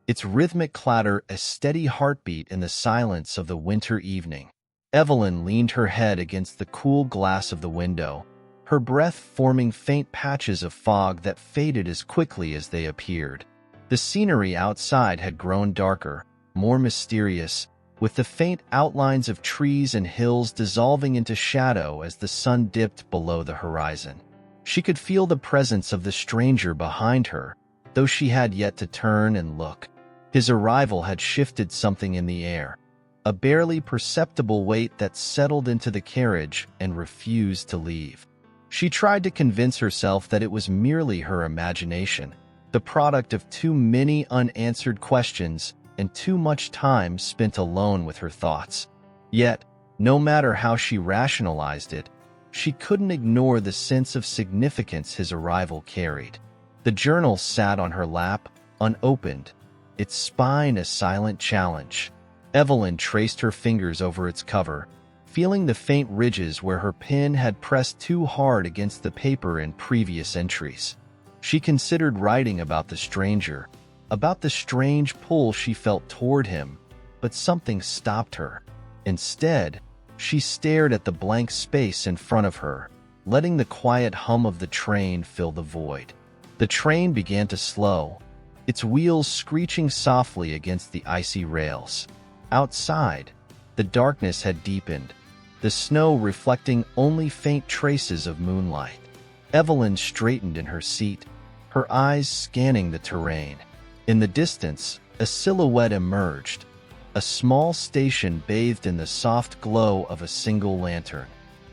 its rhythmic clatter a steady heartbeat in the silence of the winter evening. Evelyn leaned her head against the cool glass of the window, her breath forming faint patches of fog that faded as quickly as they appeared. The scenery outside had grown darker, more mysterious, with the faint outlines of trees and hills dissolving into shadow as the sun dipped below the horizon. She could feel the presence of the stranger behind her, though she had yet to turn and look. His arrival had shifted something in the air, a barely perceptible weight that settled into the carriage and refused to leave. She tried to convince herself that it was merely her imagination, the product of too many unanswered questions and too much time spent alone with her thoughts. Yet, no matter how she rationalized it, she couldn't ignore the sense of significance his arrival carried. The journal sat on her lap, unopened, its spine a silent challenge. Evelyn traced her fingers over its cover, feeling the faint ridges where her pen had pressed too hard against the paper in previous entries. She considered writing about the stranger, about the strange pull she felt toward him, but something stopped her. Instead, she stared at the blank space in front of her, letting the quiet hum of the train fill the void. The train began to slow, its wheels screeching softly against the icy rails. Outside, the darkness had deepened, the snow reflecting only faint traces of moonlight. Evelyn straightened in her seat, her eyes scanning the terrain. In the distance, a silhouette emerged, a small station bathed in the soft glow of a single lantern.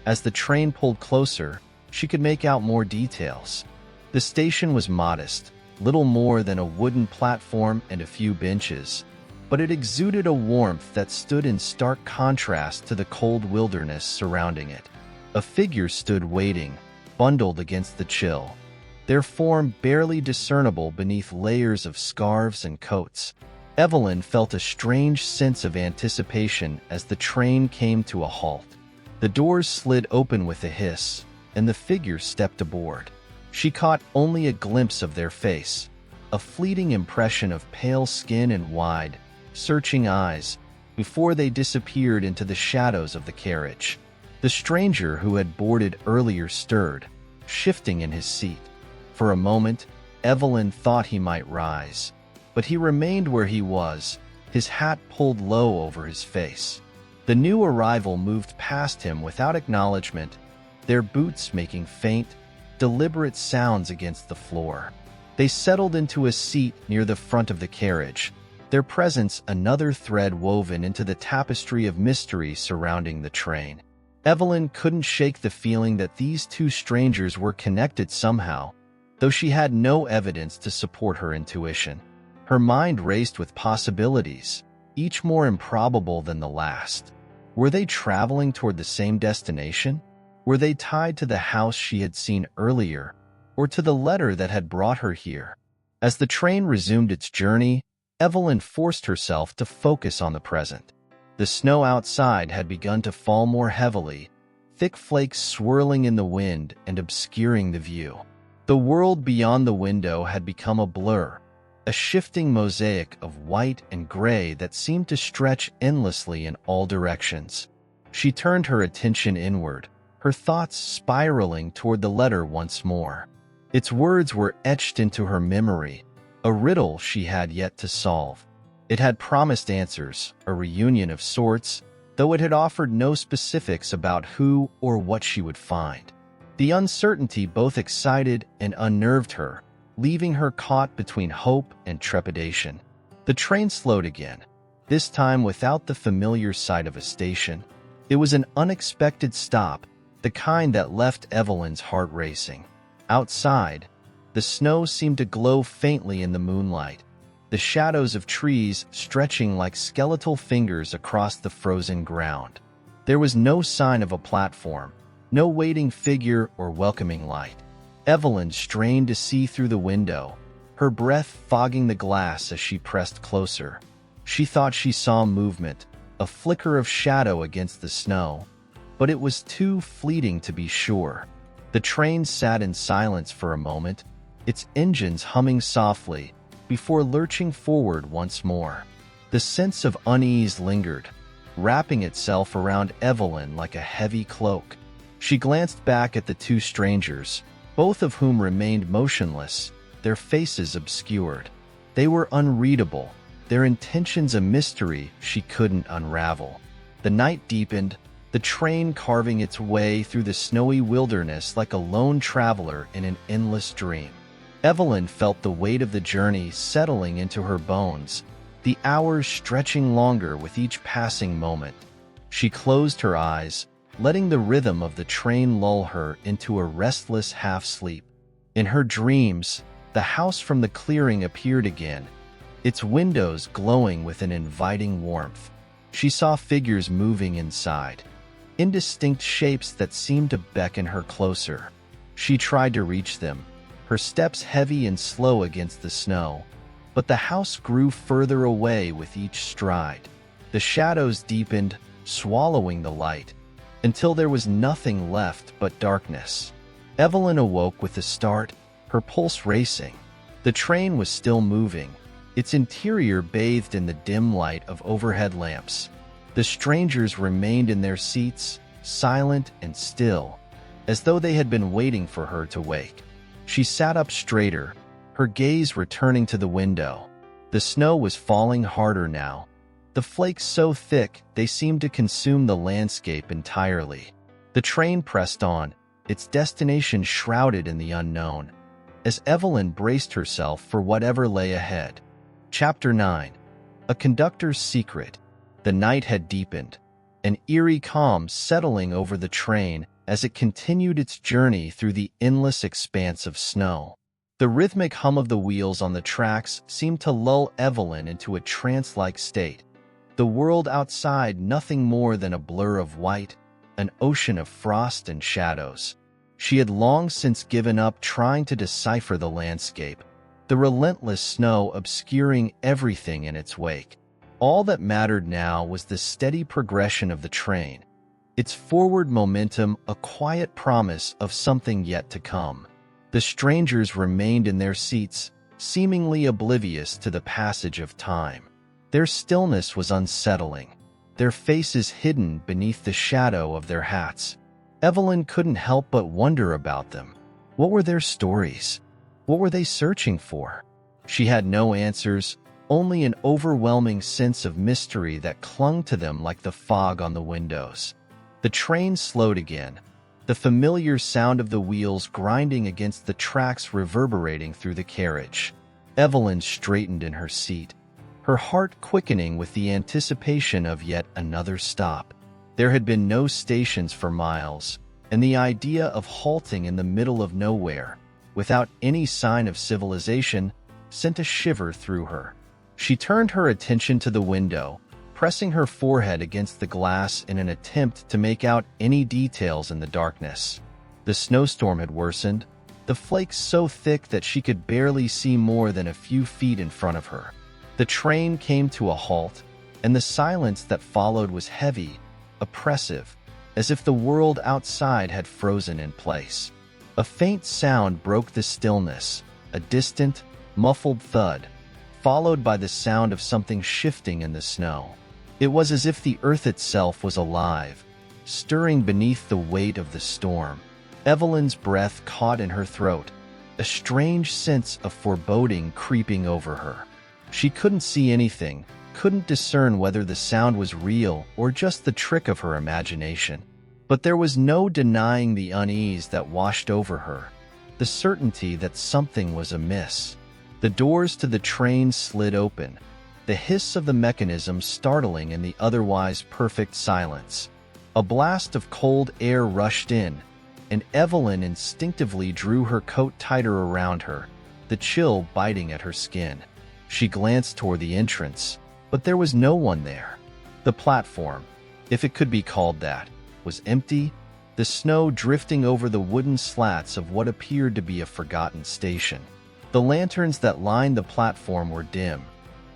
As the train pulled closer, she could make out more details. The station was modest, little more than a wooden platform and a few benches, but it exuded a warmth that stood in stark contrast to the cold wilderness surrounding it. A figure stood waiting, bundled against the chill, their form barely discernible beneath layers of scarves and coats. Evelyn felt a strange sense of anticipation as the train came to a halt. The doors slid open with a hiss, and the figure stepped aboard. She caught only a glimpse of their face, a fleeting impression of pale skin and wide, searching eyes, before they disappeared into the shadows of the carriage. The stranger who had boarded earlier stirred, shifting in his seat. For a moment, Evelyn thought he might rise, but he remained where he was, his hat pulled low over his face. The new arrival moved past him without acknowledgement, their boots making faint, deliberate sounds against the floor. They settled into a seat near the front of the carriage, their presence another thread woven into the tapestry of mystery surrounding the train. Evelyn couldn't shake the feeling that these two strangers were connected somehow, though she had no evidence to support her intuition. Her mind raced with possibilities, each more improbable than the last. Were they traveling toward the same destination? Were they tied to the house she had seen earlier, or to the letter that had brought her here? As the train resumed its journey, Evelyn forced herself to focus on the present. The snow outside had begun to fall more heavily, thick flakes swirling in the wind and obscuring the view. The world beyond the window had become a blur, a shifting mosaic of white and gray that seemed to stretch endlessly in all directions. She turned her attention inward, her thoughts spiraling toward the letter once more. Its words were etched into her memory, a riddle she had yet to solve. It had promised answers, a reunion of sorts, though it had offered no specifics about who or what she would find. The uncertainty both excited and unnerved her, leaving her caught between hope and trepidation. The train slowed again, this time without the familiar sight of a station. It was an unexpected stop, the kind that left Evelyn's heart racing. Outside, the snow seemed to glow faintly in the moonlight, the shadows of trees stretching like skeletal fingers across the frozen ground. There was no sign of a platform, no waiting figure or welcoming light. Evelyn strained to see through the window, her breath fogging the glass as she pressed closer. She thought she saw movement, a flicker of shadow against the snow, but it was too fleeting to be sure. The train sat in silence for a moment, its engines humming softly, before lurching forward once more. The sense of unease lingered, wrapping itself around Evelyn like a heavy cloak. She glanced back at the two strangers, both of whom remained motionless, their faces obscured. They were unreadable, their intentions a mystery she couldn't unravel. The night deepened, the train carving its way through the snowy wilderness like a lone traveler in an endless dream. Evelyn felt the weight of the journey settling into her bones, the hours stretching longer with each passing moment. She closed her eyes, letting the rhythm of the train lull her into a restless half-sleep. In her dreams, the house from the clearing appeared again, its windows glowing with an inviting warmth. She saw figures moving inside, indistinct shapes that seemed to beckon her closer. She tried to reach them, her steps heavy and slow against the snow, but the house grew further away with each stride. The shadows deepened, swallowing the light, until there was nothing left but darkness. Evelyn awoke with a start, her pulse racing. The train was still moving, its interior bathed in the dim light of overhead lamps. The strangers remained in their seats, silent and still, as though they had been waiting for her to wake. She sat up straighter, her gaze returning to the window. The snow was falling harder now, the flakes so thick they seemed to consume the landscape entirely. The train pressed on, its destination shrouded in the unknown, as Evelyn braced herself for whatever lay ahead. Chapter 9. A Conductor's Secret. The night had deepened, an eerie calm settling over the train as it continued its journey through the endless expanse of snow. The rhythmic hum of the wheels on the tracks seemed to lull Evelyn into a trance-like state. The world outside nothing more than a blur of white, an ocean of frost and shadows. She had long since given up trying to decipher the landscape, the relentless snow obscuring everything in its wake. All that mattered now was the steady progression of the train, its forward momentum a quiet promise of something yet to come. The strangers remained in their seats, seemingly oblivious to the passage of time. Their stillness was unsettling, their faces hidden beneath the shadow of their hats. Evelyn couldn't help but wonder about them. What were their stories? What were they searching for? She had no answers, only an overwhelming sense of mystery that clung to them like the fog on the windows. The train slowed again, the familiar sound of the wheels grinding against the tracks reverberating through the carriage. Evelyn straightened in her seat, her heart quickening with the anticipation of yet another stop. There had been no stations for miles, and the idea of halting in the middle of nowhere, without any sign of civilization, sent a shiver through her. She turned her attention to the window, pressing her forehead against the glass in an attempt to make out any details in the darkness. The snowstorm had worsened, the flakes so thick that she could barely see more than a few feet in front of her. The train came to a halt, and the silence that followed was heavy, oppressive, as if the world outside had frozen in place. A faint sound broke the stillness, a distant, muffled thud, followed by the sound of something shifting in the snow. It was as if the earth itself was alive, stirring beneath the weight of the storm. Evelyn's breath caught in her throat, a strange sense of foreboding creeping over her. She couldn't see anything, couldn't discern whether the sound was real or just the trick of her imagination. But there was no denying the unease that washed over her, the certainty that something was amiss. The doors to the train slid open, the hiss of the mechanism startling in the otherwise perfect silence. A blast of cold air rushed in, and Evelyn instinctively drew her coat tighter around her, the chill biting at her skin. She glanced toward the entrance, but there was no one there. The platform, if it could be called that, was empty, the snow drifting over the wooden slats of what appeared to be a forgotten station. The lanterns that lined the platform were dim,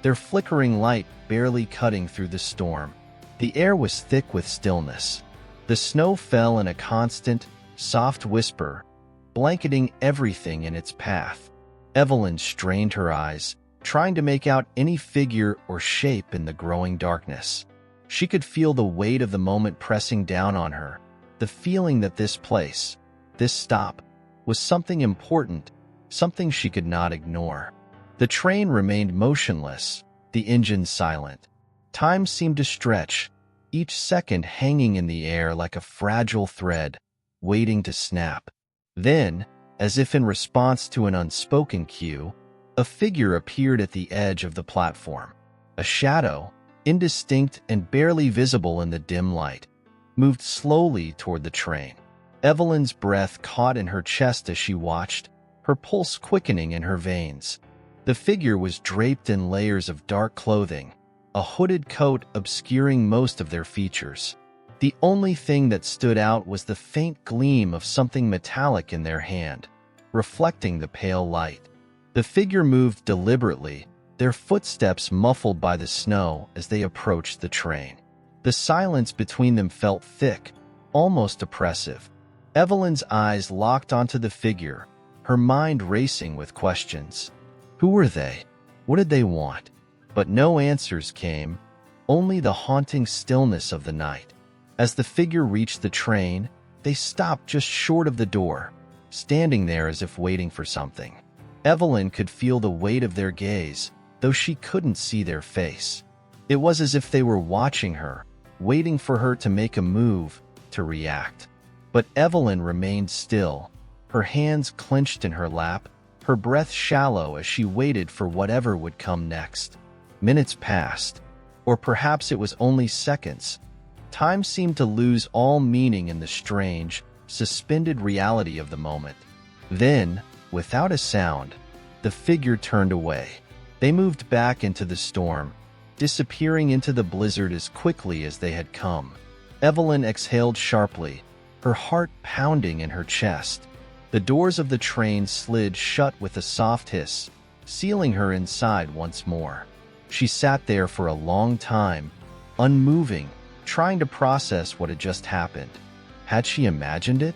their flickering light barely cutting through the storm. The air was thick with stillness. The snow fell in a constant, soft whisper, blanketing everything in its path. Evelyn strained her eyes, trying to make out any figure or shape in the growing darkness. She could feel the weight of the moment pressing down on her, the feeling that this place, this stop, was something important, something she could not ignore. The train remained motionless, the engine silent. Time seemed to stretch, each second hanging in the air like a fragile thread, waiting to snap. Then, as if in response to an unspoken cue, a figure appeared at the edge of the platform. A shadow, indistinct and barely visible in the dim light, moved slowly toward the train. Evelyn's breath caught in her chest as she watched, her pulse quickening in her veins. The figure was draped in layers of dark clothing, a hooded coat obscuring most of their features. The only thing that stood out was the faint gleam of something metallic in their hand, reflecting the pale light. The figure moved deliberately, their footsteps muffled by the snow as they approached the train. The silence between them felt thick, almost oppressive. Evelyn's eyes locked onto the figure, her mind racing with questions. Who were they? What did they want? But no answers came, only the haunting stillness of the night. As the figure reached the train, they stopped just short of the door, standing there as if waiting for something. Evelyn could feel the weight of their gaze, though she couldn't see their face. It was as if they were watching her, waiting for her to make a move, to react. But Evelyn remained still, her hands clenched in her lap, her breath shallow as she waited for whatever would come next. Minutes passed, or perhaps it was only seconds. Time seemed to lose all meaning in the strange, suspended reality of the moment. Then, without a sound, the figure turned away. They moved back into the storm, disappearing into the blizzard as quickly as they had come. Evelyn exhaled sharply, her heart pounding in her chest. The doors of the train slid shut with a soft hiss, sealing her inside once more. She sat there for a long time, unmoving, trying to process what had just happened. Had she imagined it?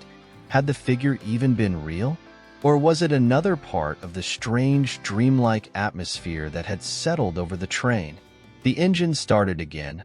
Had the figure even been real? Or was it another part of the strange, dreamlike atmosphere that had settled over the train? The engine started again,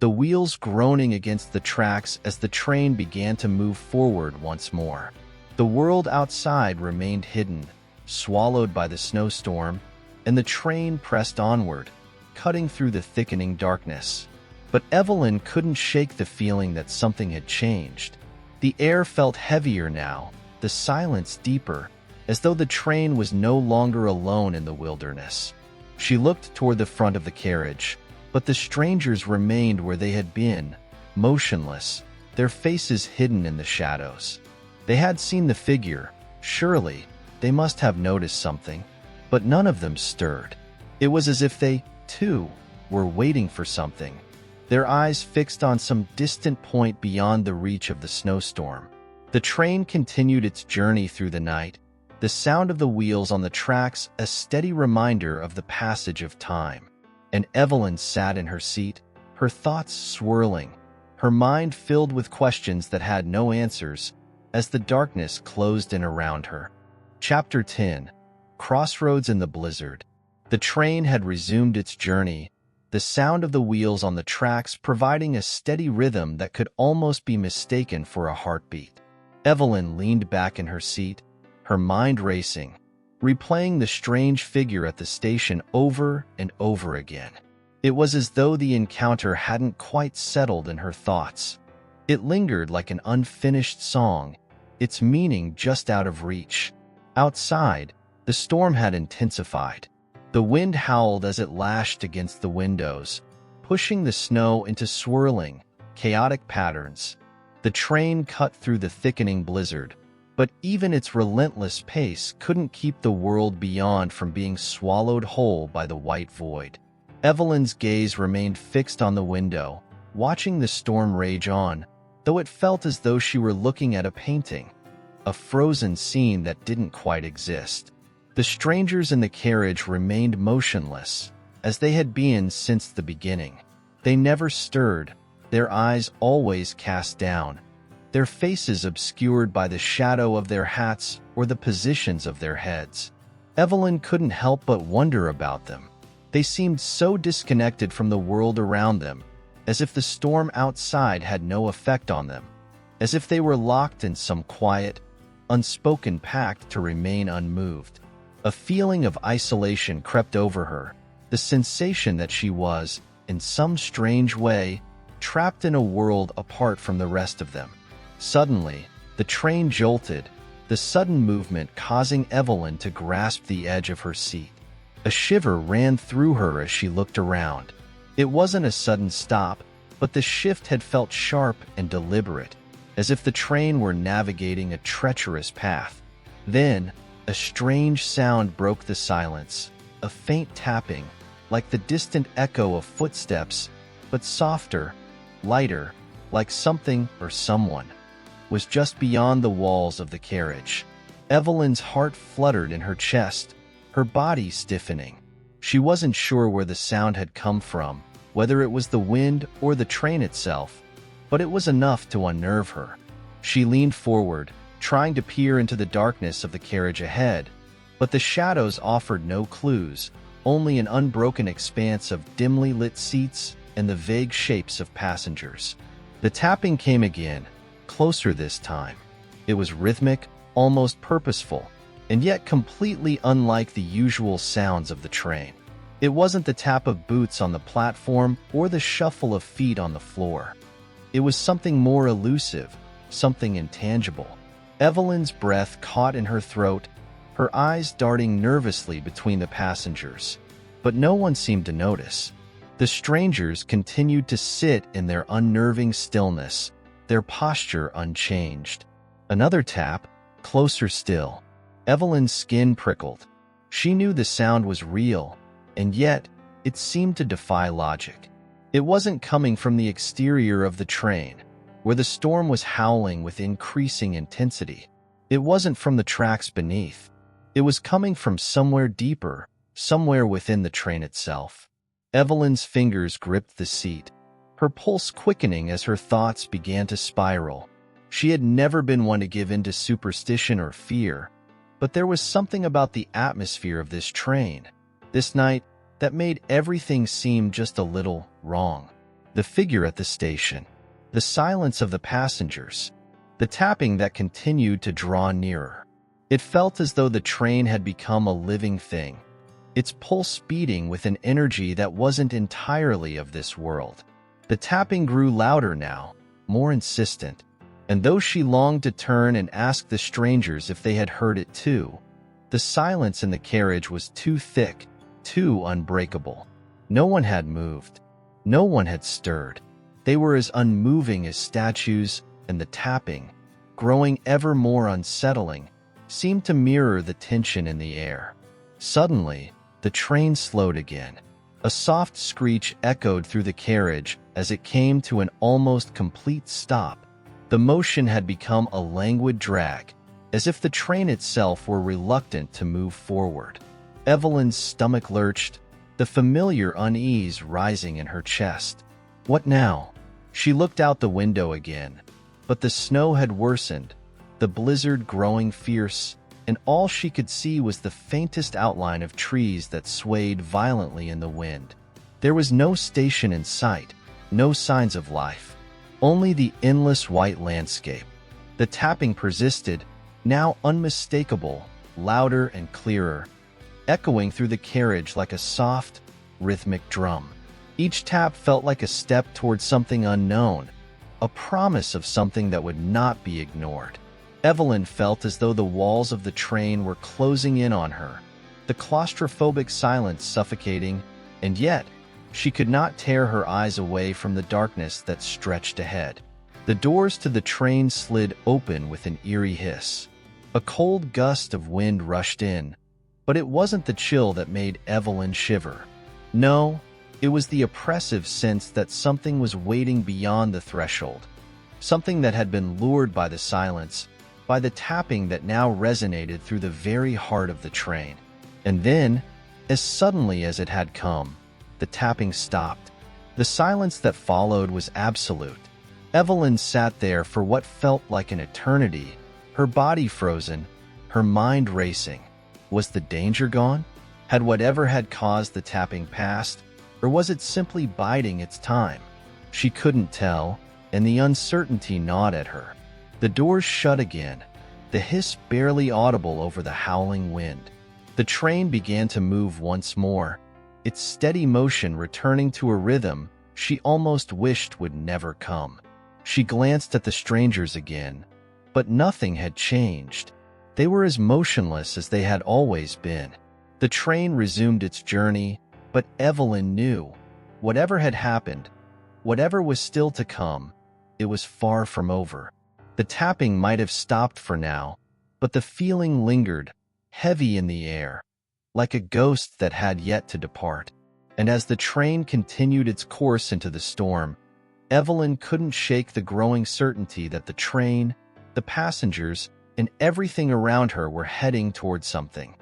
the wheels groaning against the tracks as the train began to move forward once more. The world outside remained hidden, swallowed by the snowstorm, and the train pressed onward, cutting through the thickening darkness. But Evelyn couldn't shake the feeling that something had changed. The air felt heavier now, the silence deeper, as though the train was no longer alone in the wilderness. She looked toward the front of the carriage, but the strangers remained where they had been, motionless, their faces hidden in the shadows. They had seen the figure, surely, they must have noticed something, but none of them stirred. It was as if they, too, were waiting for something, their eyes fixed on some distant point beyond the reach of the snowstorm. The train continued its journey through the night, the sound of the wheels on the tracks a steady reminder of the passage of time. And Evelyn sat in her seat, her thoughts swirling, her mind filled with questions that had no answers, as the darkness closed in around her. Chapter 10. Crossroads in the Blizzard. The train had resumed its journey, the sound of the wheels on the tracks providing a steady rhythm that could almost be mistaken for a heartbeat. Evelyn leaned back in her seat, her mind racing, replaying the strange figure at the station over and over again. It was as though the encounter hadn't quite settled in her thoughts. It lingered like an unfinished song, its meaning just out of reach. Outside, the storm had intensified. The wind howled as it lashed against the windows, pushing the snow into swirling, chaotic patterns. The train cut through the thickening blizzard, but even its relentless pace couldn't keep the world beyond from being swallowed whole by the white void. Evelyn's gaze remained fixed on the window, watching the storm rage on, though it felt as though she were looking at a painting, a frozen scene that didn't quite exist. The strangers in the carriage remained motionless, as they had been since the beginning. They never stirred, their eyes always cast down, their faces obscured by the shadow of their hats or the positions of their heads. Evelyn couldn't help but wonder about them. They seemed so disconnected from the world around them, as if the storm outside had no effect on them, as if they were locked in some quiet, unspoken pact to remain unmoved. A feeling of isolation crept over her, the sensation that she was, in some strange way, trapped in a world apart from the rest of them. Suddenly, the train jolted, the sudden movement causing Evelyn to grasp the edge of her seat. A shiver ran through her as she looked around. It wasn't a sudden stop, but the shift had felt sharp and deliberate, as if the train were navigating a treacherous path. Then, a strange sound broke the silence, a faint tapping, like the distant echo of footsteps, but softer, lighter, like something or someone was just beyond the walls of the carriage. Evelyn's heart fluttered in her chest, her body stiffening. She wasn't sure where the sound had come from, whether it was the wind or the train itself, but it was enough to unnerve her. She leaned forward, trying to peer into the darkness of the carriage ahead, but the shadows offered no clues, only an unbroken expanse of dimly lit seats and the vague shapes of passengers. The tapping came again, closer this time. It was rhythmic, almost purposeful, and yet completely unlike the usual sounds of the train. It wasn't the tap of boots on the platform or the shuffle of feet on the floor. It was something more elusive, something intangible. Evelyn's breath caught in her throat, her eyes darting nervously between the passengers. But no one seemed to notice. The strangers continued to sit in their unnerving stillness, their posture unchanged. Another tap, closer still. Evelyn's skin prickled. She knew the sound was real, and yet it seemed to defy logic. It wasn't coming from the exterior of the train, where the storm was howling with increasing intensity. It wasn't from the tracks beneath. It was coming from somewhere deeper, somewhere within the train itself. Evelyn's fingers gripped the seat, her pulse quickening as her thoughts began to spiral. She had never been one to give in to superstition or fear, but there was something about the atmosphere of this train, this night, that made everything seem just a little wrong. The figure at the station, the silence of the passengers, the tapping that continued to draw nearer. It felt as though the train had become a living thing, its pulse beating with an energy that wasn't entirely of this world. The tapping grew louder now, more insistent, and though she longed to turn and ask the strangers if they had heard it too, the silence in the carriage was too thick, too unbreakable. No one had moved. No one had stirred. They were as unmoving as statues, and the tapping, growing ever more unsettling, seemed to mirror the tension in the air. Suddenly, the train slowed again. A soft screech echoed through the carriage as it came to an almost complete stop. The motion had become a languid drag, as if the train itself were reluctant to move forward. Evelyn's stomach lurched, the familiar unease rising in her chest. What now? She looked out the window again, but the snow had worsened, the blizzard growing fierce, and all she could see was the faintest outline of trees that swayed violently in the wind. There was no station in sight, no signs of life, only the endless white landscape. The tapping persisted, now unmistakable, louder and clearer, echoing through the carriage like a soft, rhythmic drum. Each tap felt like a step towards something unknown, a promise of something that would not be ignored. Evelyn felt as though the walls of the train were closing in on her, the claustrophobic silence suffocating, and yet she could not tear her eyes away from the darkness that stretched ahead. The doors to the train slid open with an eerie hiss. A cold gust of wind rushed in, but it wasn't the chill that made Evelyn shiver. No, it was the oppressive sense that something was waiting beyond the threshold, something that had been lured by the silence, by the tapping that now resonated through the very heart of the train. And then, as suddenly as it had come, the tapping stopped. The silence that followed was absolute. Evelyn sat there for what felt like an eternity, her body frozen, her mind racing. Was the danger gone? Had whatever had caused the tapping passed, or was it simply biding its time? She couldn't tell, and the uncertainty gnawed at her. The doors shut again, the hiss barely audible over the howling wind. The train began to move once more, its steady motion returning to a rhythm she almost wished would never come. She glanced at the strangers again, but nothing had changed. They were as motionless as they had always been. The train resumed its journey, but Evelyn knew, whatever had happened, whatever was still to come, it was far from over. The tapping might have stopped for now, but the feeling lingered, heavy in the air, like a ghost that had yet to depart. And as the train continued its course into the storm, Evelyn couldn't shake the growing certainty that the train, the passengers, and everything around her were heading toward something.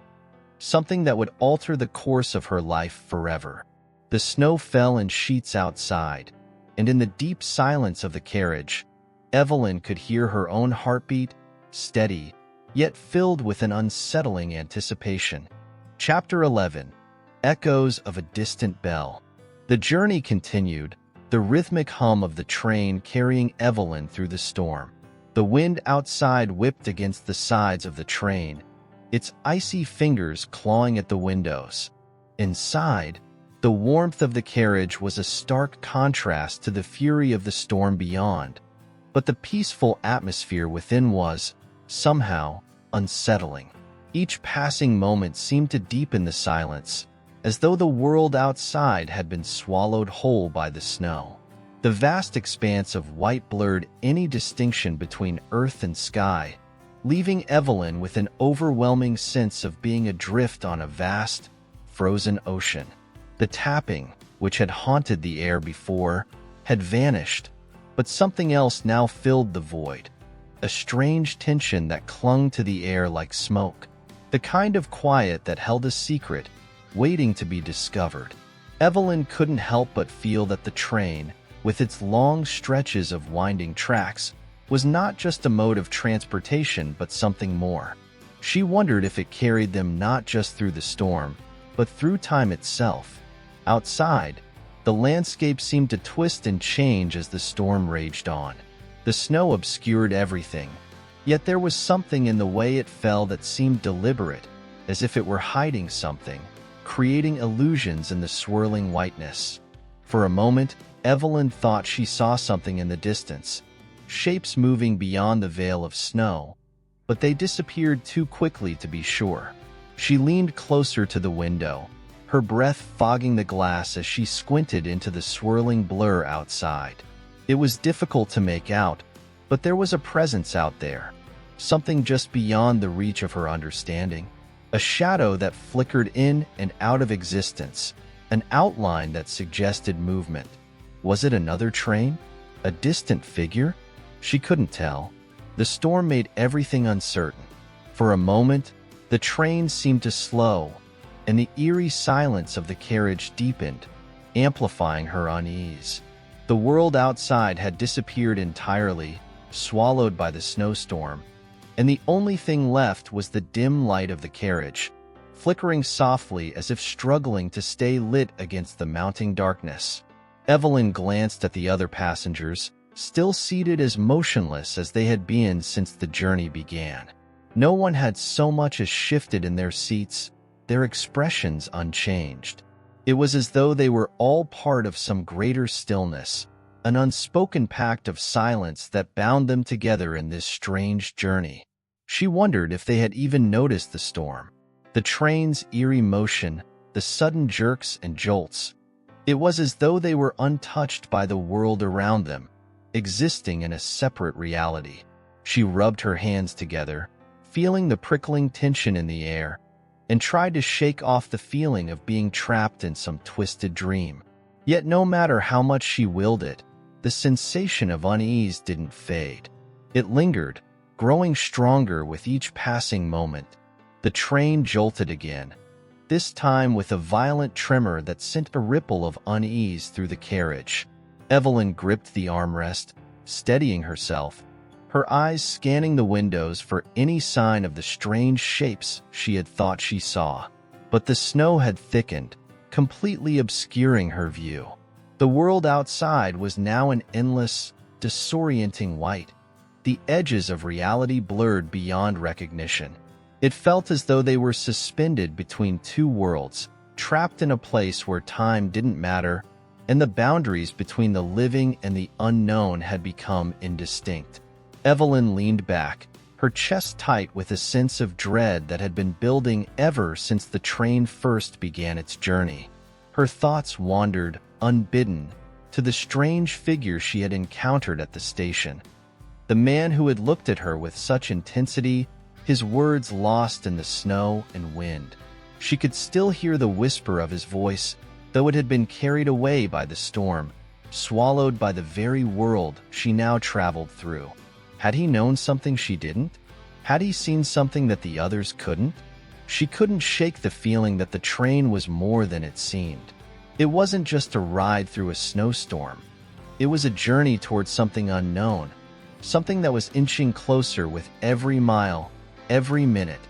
Something that would alter the course of her life forever. The snow fell in sheets outside, and in the deep silence of the carriage, Evelyn could hear her own heartbeat, steady, yet filled with an unsettling anticipation. Chapter 11. Echoes of a Distant Bell. The journey continued, the rhythmic hum of the train carrying Evelyn through the storm. The wind outside whipped against the sides of the train, its icy fingers clawing at the windows. Inside, the warmth of the carriage was a stark contrast to the fury of the storm beyond, but the peaceful atmosphere within was, somehow, unsettling. Each passing moment seemed to deepen the silence, as though the world outside had been swallowed whole by the snow. The vast expanse of white blurred any distinction between earth and sky, leaving Evelyn with an overwhelming sense of being adrift on a vast, frozen ocean. The tapping, which had haunted the air before, had vanished, but something else now filled the void. A strange tension that clung to the air like smoke. The kind of quiet that held a secret, waiting to be discovered. Evelyn couldn't help but feel that the train, with its long stretches of winding tracks, was not just a mode of transportation but something more. She wondered if it carried them not just through the storm, but through time itself. Outside, the landscape seemed to twist and change as the storm raged on. The snow obscured everything, yet there was something in the way it fell that seemed deliberate, as if it were hiding something, creating illusions in the swirling whiteness. For a moment, Evelyn thought she saw something in the distance, shapes moving beyond the veil of snow, but they disappeared too quickly to be sure. She leaned closer to the window, her breath fogging the glass as she squinted into the swirling blur outside. It was difficult to make out, but there was a presence out there, something just beyond the reach of her understanding. A shadow that flickered in and out of existence, an outline that suggested movement. Was it another train? A distant figure? She couldn't tell. The storm made everything uncertain. For a moment, the train seemed to slow, and the eerie silence of the carriage deepened, amplifying her unease. The world outside had disappeared entirely, swallowed by the snowstorm, and the only thing left was the dim light of the carriage, flickering softly as if struggling to stay lit against the mounting darkness. Evelyn glanced at the other passengers, still seated as motionless as they had been since the journey began. No one had so much as shifted in their seats, their expressions unchanged. It was as though they were all part of some greater stillness, an unspoken pact of silence that bound them together in this strange journey. She wondered if they had even noticed the storm, the train's eerie motion, the sudden jerks and jolts. It was as though they were untouched by the world around them, existing in a separate reality. She rubbed her hands together, feeling the prickling tension in the air, and tried to shake off the feeling of being trapped in some twisted dream. Yet no matter how much she willed it, the sensation of unease didn't fade. It lingered, growing stronger with each passing moment. The train jolted again, this time with a violent tremor that sent a ripple of unease through the carriage. Evelyn gripped the armrest, steadying herself, her eyes scanning the windows for any sign of the strange shapes she had thought she saw. But the snow had thickened, completely obscuring her view. The world outside was now an endless, disorienting white, the edges of reality blurred beyond recognition. It felt as though they were suspended between two worlds, trapped in a place where time didn't matter and the boundaries between the living and the unknown had become indistinct. Evelyn leaned back, her chest tight with a sense of dread that had been building ever since the train first began its journey. Her thoughts wandered, unbidden, to the strange figure she had encountered at the station. The man who had looked at her with such intensity, his words lost in the snow and wind. She could still hear the whisper of his voice, though it had been carried away by the storm, swallowed by the very world she now traveled through. Had he known something she didn't? Had he seen something that the others couldn't? She couldn't shake the feeling that the train was more than it seemed. It wasn't just a ride through a snowstorm. It was a journey towards something unknown, something that was inching closer with every mile, every minute.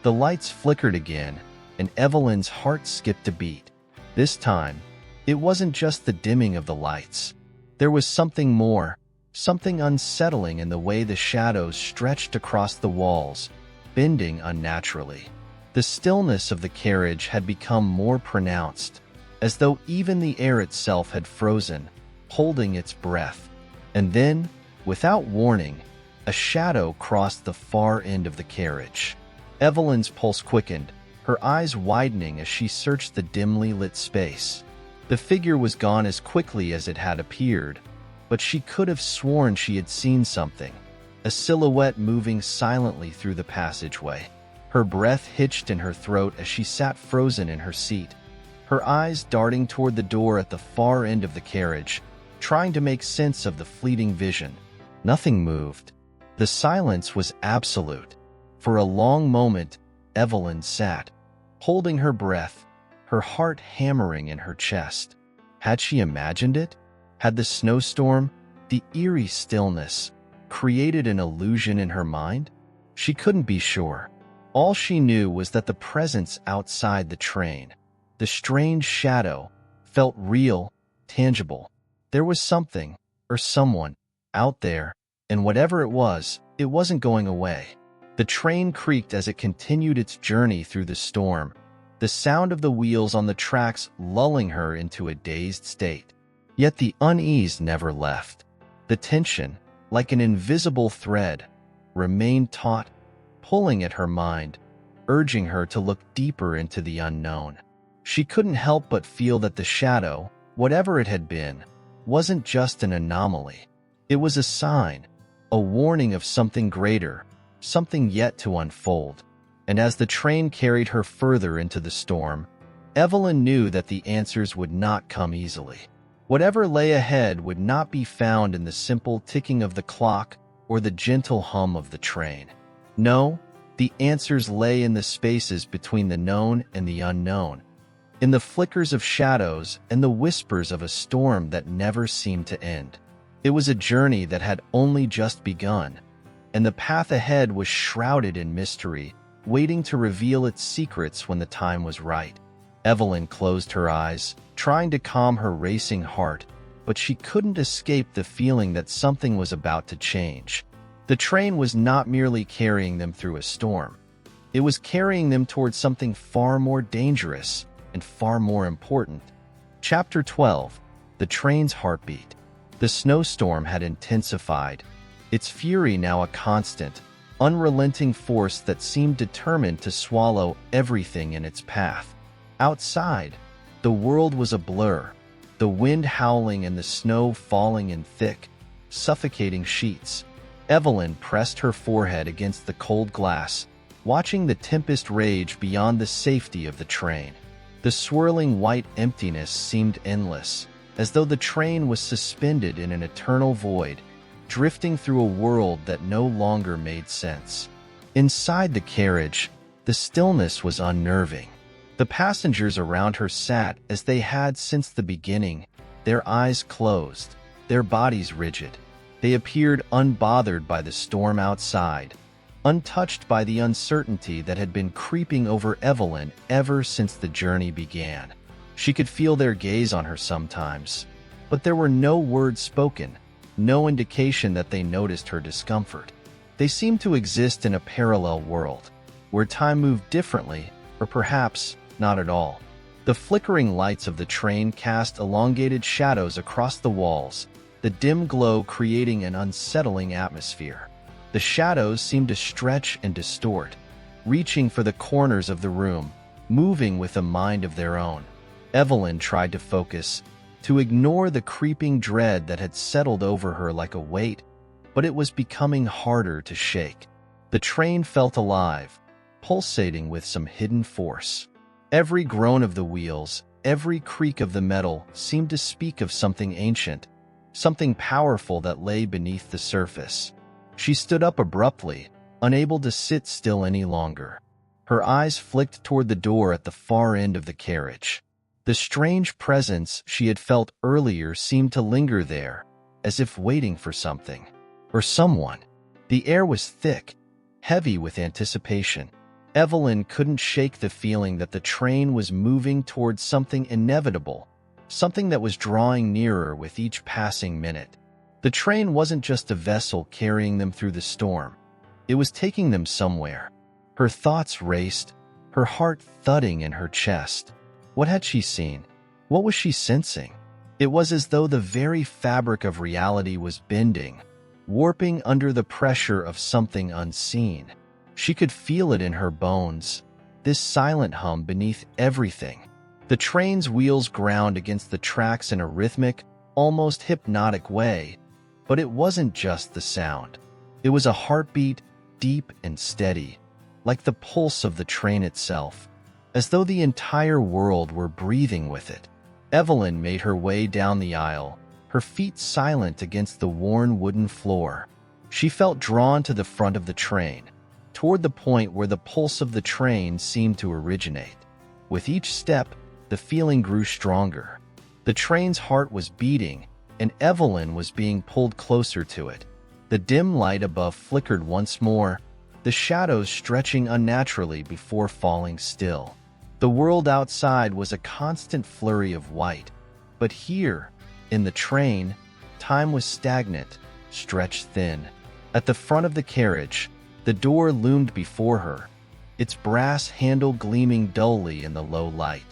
The lights flickered again, and Evelyn's heart skipped a beat. This time, it wasn't just the dimming of the lights. There was something more, something unsettling in the way the shadows stretched across the walls, bending unnaturally. The stillness of the carriage had become more pronounced, as though even the air itself had frozen, holding its breath. And then, without warning, a shadow crossed the far end of the carriage. Evelyn's pulse quickened, her eyes widening as she searched the dimly lit space. The figure was gone as quickly as it had appeared, but she could have sworn she had seen something, a silhouette moving silently through the passageway. Her breath hitched in her throat as she sat frozen in her seat, her eyes darting toward the door at the far end of the carriage, trying to make sense of the fleeting vision. Nothing moved. The silence was absolute. For a long moment, Evelyn sat, holding her breath, her heart hammering in her chest. Had she imagined it? Had the snowstorm, the eerie stillness, created an illusion in her mind? She couldn't be sure. All she knew was that the presence outside the train, the strange shadow, felt real, tangible. There was something, or someone, out there, and whatever it wasn't going away. The train creaked as it continued its journey through the storm, the sound of the wheels on the tracks lulling her into a dazed state. Yet the unease never left. The tension, like an invisible thread, remained taut, pulling at her mind, urging her to look deeper into the unknown. She couldn't help but feel that the shadow, whatever it had been, wasn't just an anomaly. It was a sign, a warning of something greater, something yet to unfold. And as the train carried her further into the storm, Evelyn knew that the answers would not come easily. Whatever lay ahead would not be found in the simple ticking of the clock or the gentle hum of the train. No, the answers lay in the spaces between the known and the unknown, in the flickers of shadows and the whispers of a storm that never seemed to end. It was a journey that had only just begun, and the path ahead was shrouded in mystery, waiting to reveal its secrets when the time was right. Evelyn closed her eyes, trying to calm her racing heart, but she couldn't escape the feeling that something was about to change. The train was not merely carrying them through a storm. It was carrying them towards something far more dangerous and far more important. Chapter 12. The Train's Heartbeat. The snowstorm had intensified, its fury now a constant, unrelenting force that seemed determined to swallow everything in its path. Outside, the world was a blur, the wind howling and the snow falling in thick, suffocating sheets. Evelyn pressed her forehead against the cold glass, watching the tempest rage beyond the safety of the train. The swirling white emptiness seemed endless, as though the train was suspended in an eternal void, drifting through a world that no longer made sense. Inside the carriage, the stillness was unnerving. The passengers around her sat as they had since the beginning, their eyes closed, their bodies rigid. They appeared unbothered by the storm outside, untouched by the uncertainty that had been creeping over Evelyn ever since the journey began. She could feel their gaze on her sometimes, but there were no words spoken, no indication that they noticed her discomfort. They seemed to exist in a parallel world, where time moved differently, or perhaps not at all. The flickering lights of the train cast elongated shadows across the walls, the dim glow creating an unsettling atmosphere. The shadows seemed to stretch and distort, reaching for the corners of the room, moving with a mind of their own. Evelyn tried to focus, to ignore the creeping dread that had settled over her like a weight, but it was becoming harder to shake. The train felt alive, pulsating with some hidden force. Every groan of the wheels, every creak of the metal seemed to speak of something ancient, something powerful that lay beneath the surface. She stood up abruptly, unable to sit still any longer. Her eyes flicked toward the door at the far end of the carriage. The strange presence she had felt earlier seemed to linger there, as if waiting for something, or someone. The air was thick, heavy with anticipation. Evelyn couldn't shake the feeling that the train was moving towards something inevitable, something that was drawing nearer with each passing minute. The train wasn't just a vessel carrying them through the storm. It was taking them somewhere. Her thoughts raced, her heart thudding in her chest. What had she seen? What was she sensing? It was as though the very fabric of reality was bending, warping under the pressure of something unseen. She could feel it in her bones, this silent hum beneath everything. The train's wheels ground against the tracks in a rhythmic, almost hypnotic way, but it wasn't just the sound. It was a heartbeat, deep and steady, like the pulse of the train itself, as though the entire world were breathing with it. Evelyn made her way down the aisle, her feet silent against the worn wooden floor. She felt drawn to the front of the train, toward the point where the pulse of the train seemed to originate. With each step, the feeling grew stronger. The train's heart was beating, and Evelyn was being pulled closer to it. The dim light above flickered once more, the shadows stretching unnaturally before falling still. The world outside was a constant flurry of white, but here, in the train, time was stagnant, stretched thin. At the front of the carriage, the door loomed before her, its brass handle gleaming dully in the low light.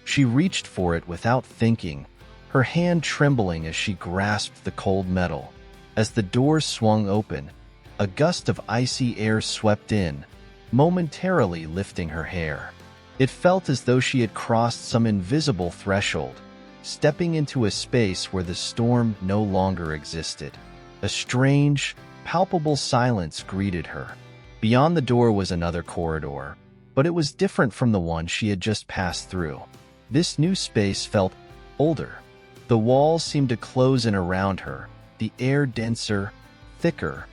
She reached for it without thinking, her hand trembling as she grasped the cold metal. As the door swung open, a gust of icy air swept in, momentarily lifting her hair. It felt as though she had crossed some invisible threshold, stepping into a space where the storm no longer existed. A strange, palpable silence greeted her. Beyond the door was another corridor, but it was different from the one she had just passed through. This new space felt older. The walls seemed to close in around her, the air denser, thicker,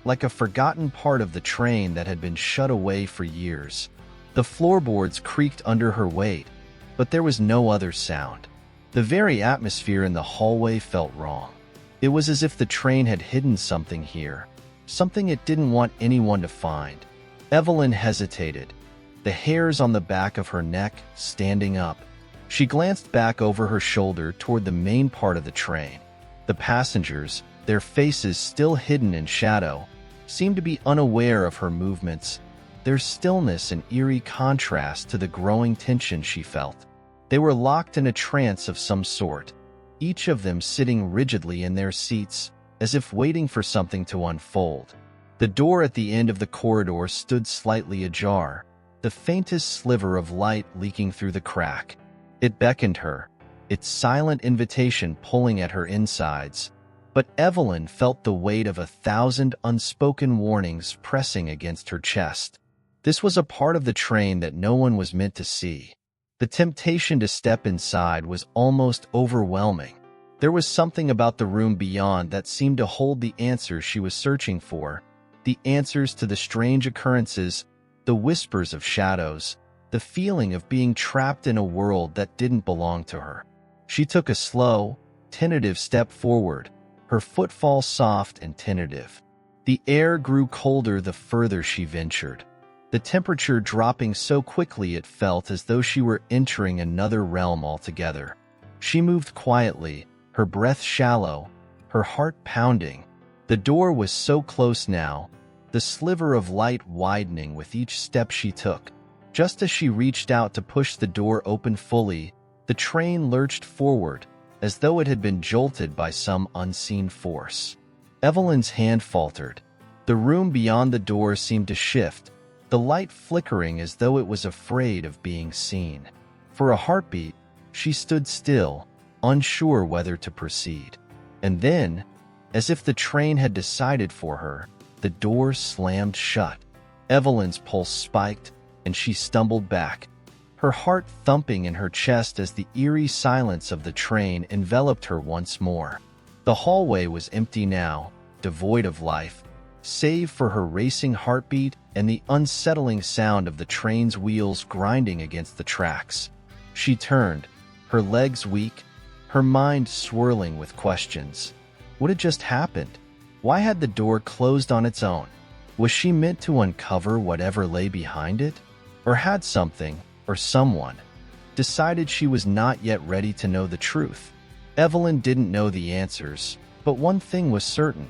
like a forgotten part of the train that had been shut away for years. The floorboards creaked under her weight, but there was no other sound. The very atmosphere in the hallway felt wrong. It was as if the train had hidden something here, something it didn't want anyone to find. Evelyn hesitated, the hairs on the back of her neck standing up. She glanced back over her shoulder toward the main part of the train. The passengers, their faces still hidden in shadow, seemed to be unaware of her movements, their stillness an eerie contrast to the growing tension she felt. They were locked in a trance of some sort, each of them sitting rigidly in their seats, as if waiting for something to unfold. The door at the end of the corridor stood slightly ajar, the faintest sliver of light leaking through the crack. It beckoned her, its silent invitation pulling at her insides, but Evelyn felt the weight of 1,000 unspoken warnings pressing against her chest. This was a part of the train that no one was meant to see. The temptation to step inside was almost overwhelming. There was something about the room beyond that seemed to hold the answers she was searching for, the answers to the strange occurrences, the whispers of shadows, the feeling of being trapped in a world that didn't belong to her. She took a slow, tentative step forward, her footfall soft and tentative. The air grew colder the further she ventured, the temperature dropping so quickly it felt as though she were entering another realm altogether. She moved quietly, her breath shallow, her heart pounding. The door was so close now, the sliver of light widening with each step she took. Just as she reached out to push the door open fully, the train lurched forward, as though it had been jolted by some unseen force. Evelyn's hand faltered. The room beyond the door seemed to shift, the light flickering as though it was afraid of being seen. For a heartbeat, she stood still, unsure whether to proceed. And then, as if the train had decided for her, the door slammed shut. Evelyn's pulse spiked, and she stumbled back, her heart thumping in her chest as the eerie silence of the train enveloped her once more. The hallway was empty now, devoid of life, save for her racing heartbeat and the unsettling sound of the train's wheels grinding against the tracks. She turned, her legs weak, her mind swirling with questions. What had just happened? Why had the door closed on its own? Was she meant to uncover whatever lay behind it? Or had something, or someone, decided she was not yet ready to know the truth? Evelyn didn't know the answers, but one thing was certain.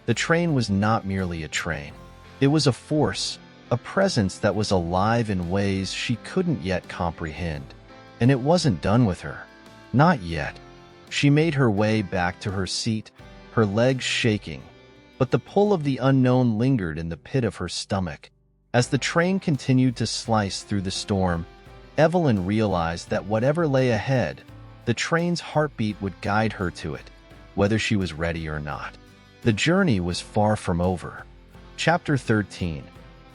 The train was not merely a train. It was a force, a presence that was alive in ways she couldn't yet comprehend. And it wasn't done with her. Not yet. She made her way back to her seat, her legs shaking, but the pull of the unknown lingered in the pit of her stomach. As the train continued to slice through the storm, Evelyn realized that whatever lay ahead, the train's heartbeat would guide her to it, whether she was ready or not. The journey was far from over. Chapter 13.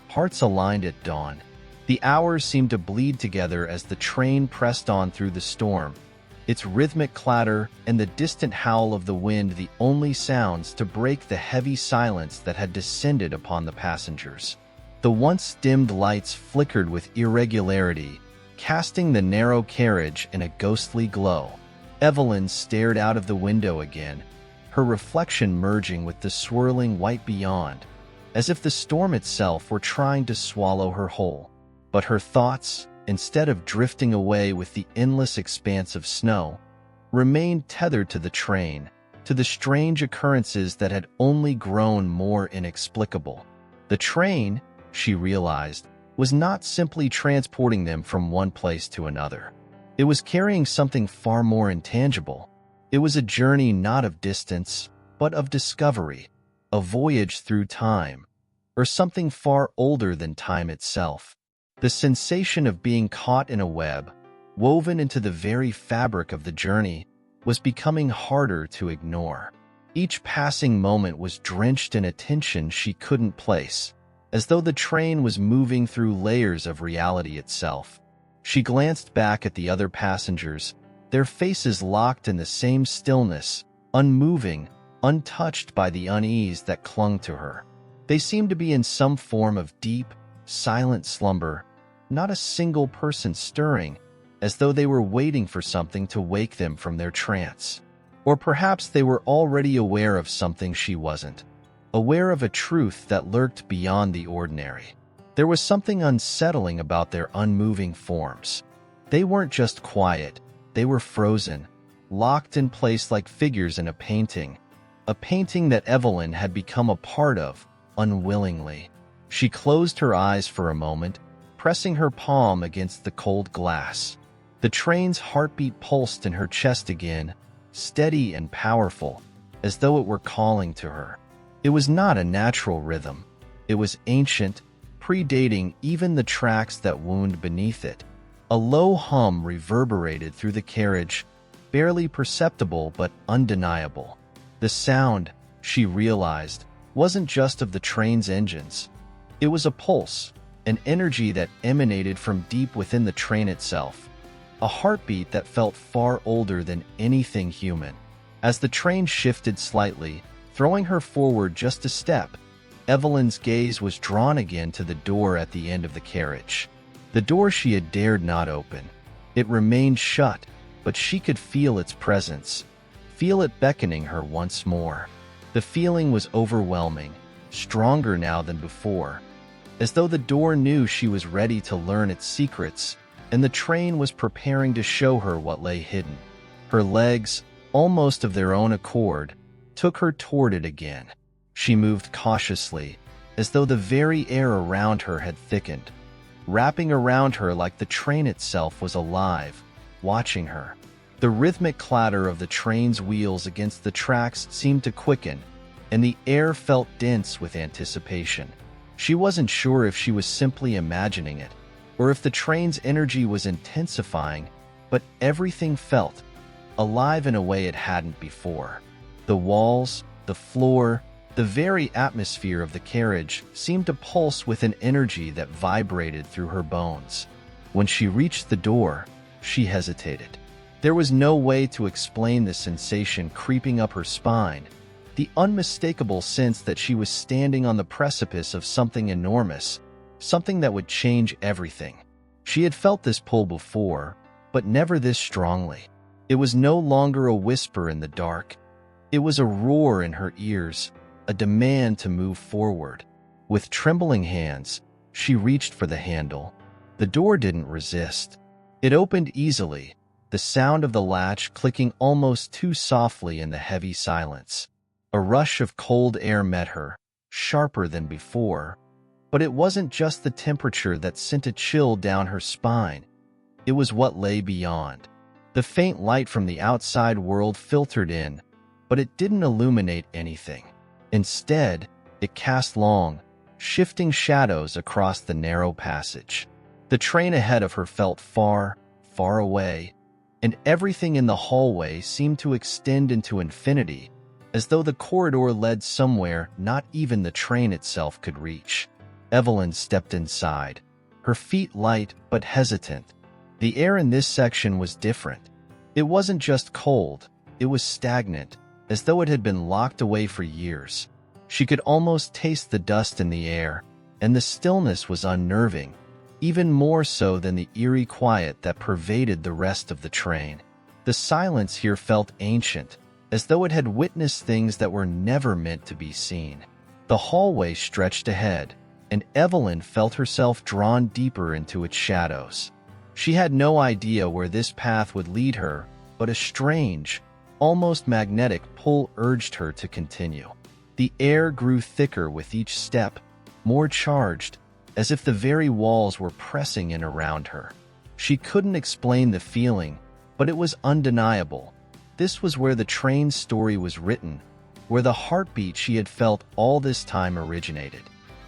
Hearts aligned at dawn. The hours seemed to bleed together as the train pressed on through the storm, its rhythmic clatter and the distant howl of the wind the only sounds to break the heavy silence that had descended upon the passengers. The once dimmed lights flickered with irregularity, casting the narrow carriage in a ghostly glow. Evelyn stared out of the window again, her reflection merging with the swirling white beyond, as if the storm itself were trying to swallow her whole. But her thoughts, instead of drifting away with the endless expanse of snow, remained tethered to the train, to the strange occurrences that had only grown more inexplicable. The train, she realized, was not simply transporting them from one place to another. It was carrying something far more intangible. It was a journey not of distance, but of discovery, a voyage through time, or something far older than time itself. The sensation of being caught in a web, woven into the very fabric of the journey, was becoming harder to ignore. Each passing moment was drenched in a tension she couldn't place, as though the train was moving through layers of reality itself. She glanced back at the other passengers, their faces locked in the same stillness, unmoving, untouched by the unease that clung to her. They seemed to be in some form of deep, silent slumber, not a single person stirring, as though they were waiting for something to wake them from their trance. Or perhaps they were already aware of something she wasn't, aware of a truth that lurked beyond the ordinary. There was something unsettling about their unmoving forms. They weren't just quiet, they were frozen, locked in place like figures in a painting that Evelyn had become a part of, unwillingly. She closed her eyes for a moment, pressing her palm against the cold glass. The train's heartbeat pulsed in her chest again, steady and powerful, as though it were calling to her. It was not a natural rhythm. It was ancient, predating even the tracks that wound beneath it. A low hum reverberated through the carriage, barely perceptible but undeniable. The sound, she realized, wasn't just of the train's engines. It was a pulse, an energy that emanated from deep within the train itself, a heartbeat that felt far older than anything human. As the train shifted slightly, throwing her forward just a step, Evelyn's gaze was drawn again to the door at the end of the carriage. The door she had dared not open. It remained shut, but she could feel its presence, feel it beckoning her once more. The feeling was overwhelming, stronger now than before, as though the door knew she was ready to learn its secrets, and the train was preparing to show her what lay hidden. Her legs, almost of their own accord, took her toward it again. She moved cautiously, as though the very air around her had thickened. wrapping around her like the train itself was alive, watching her. The rhythmic clatter of the train's wheels against the tracks seemed to quicken, and the air felt dense with anticipation. She wasn't sure if she was simply imagining it, or if the train's energy was intensifying, but everything felt alive in a way it hadn't before. The walls, the floor, the very atmosphere of the carriage seemed to pulse with an energy that vibrated through her bones. When she reached the door, she hesitated. There was no way to explain the sensation creeping up her spine, the unmistakable sense that she was standing on the precipice of something enormous, something that would change everything. She had felt this pull before, but never this strongly. It was no longer a whisper in the dark. It was a roar in her ears, a demand to move forward. With trembling hands, she reached for the handle. The door didn't resist. It opened easily, the sound of the latch clicking almost too softly in the heavy silence. A rush of cold air met her, sharper than before. But it wasn't just the temperature that sent a chill down her spine. It was what lay beyond. The faint light from the outside world filtered in, but it didn't illuminate anything. Instead, it cast long, shifting shadows across the narrow passage. The train ahead of her felt far, far away, and everything in the hallway seemed to extend into infinity, as though the corridor led somewhere not even the train itself could reach. Evelyn stepped inside, her feet light but hesitant. The air in this section was different. It wasn't just cold, it was stagnant, as though it had been locked away for years. She could almost taste the dust in the air, and the stillness was unnerving, even more so than the eerie quiet that pervaded the rest of the train. The silence here felt ancient, as though it had witnessed things that were never meant to be seen. The hallway stretched ahead, and Evelyn felt herself drawn deeper into its shadows. She had no idea where this path would lead her, but a strange, almost magnetic pull urged her to continue. The air grew thicker with each step, more charged, as if the very walls were pressing in around her. She couldn't explain the feeling, but it was undeniable. This was where the train's story was written, where the heartbeat she had felt all this time originated.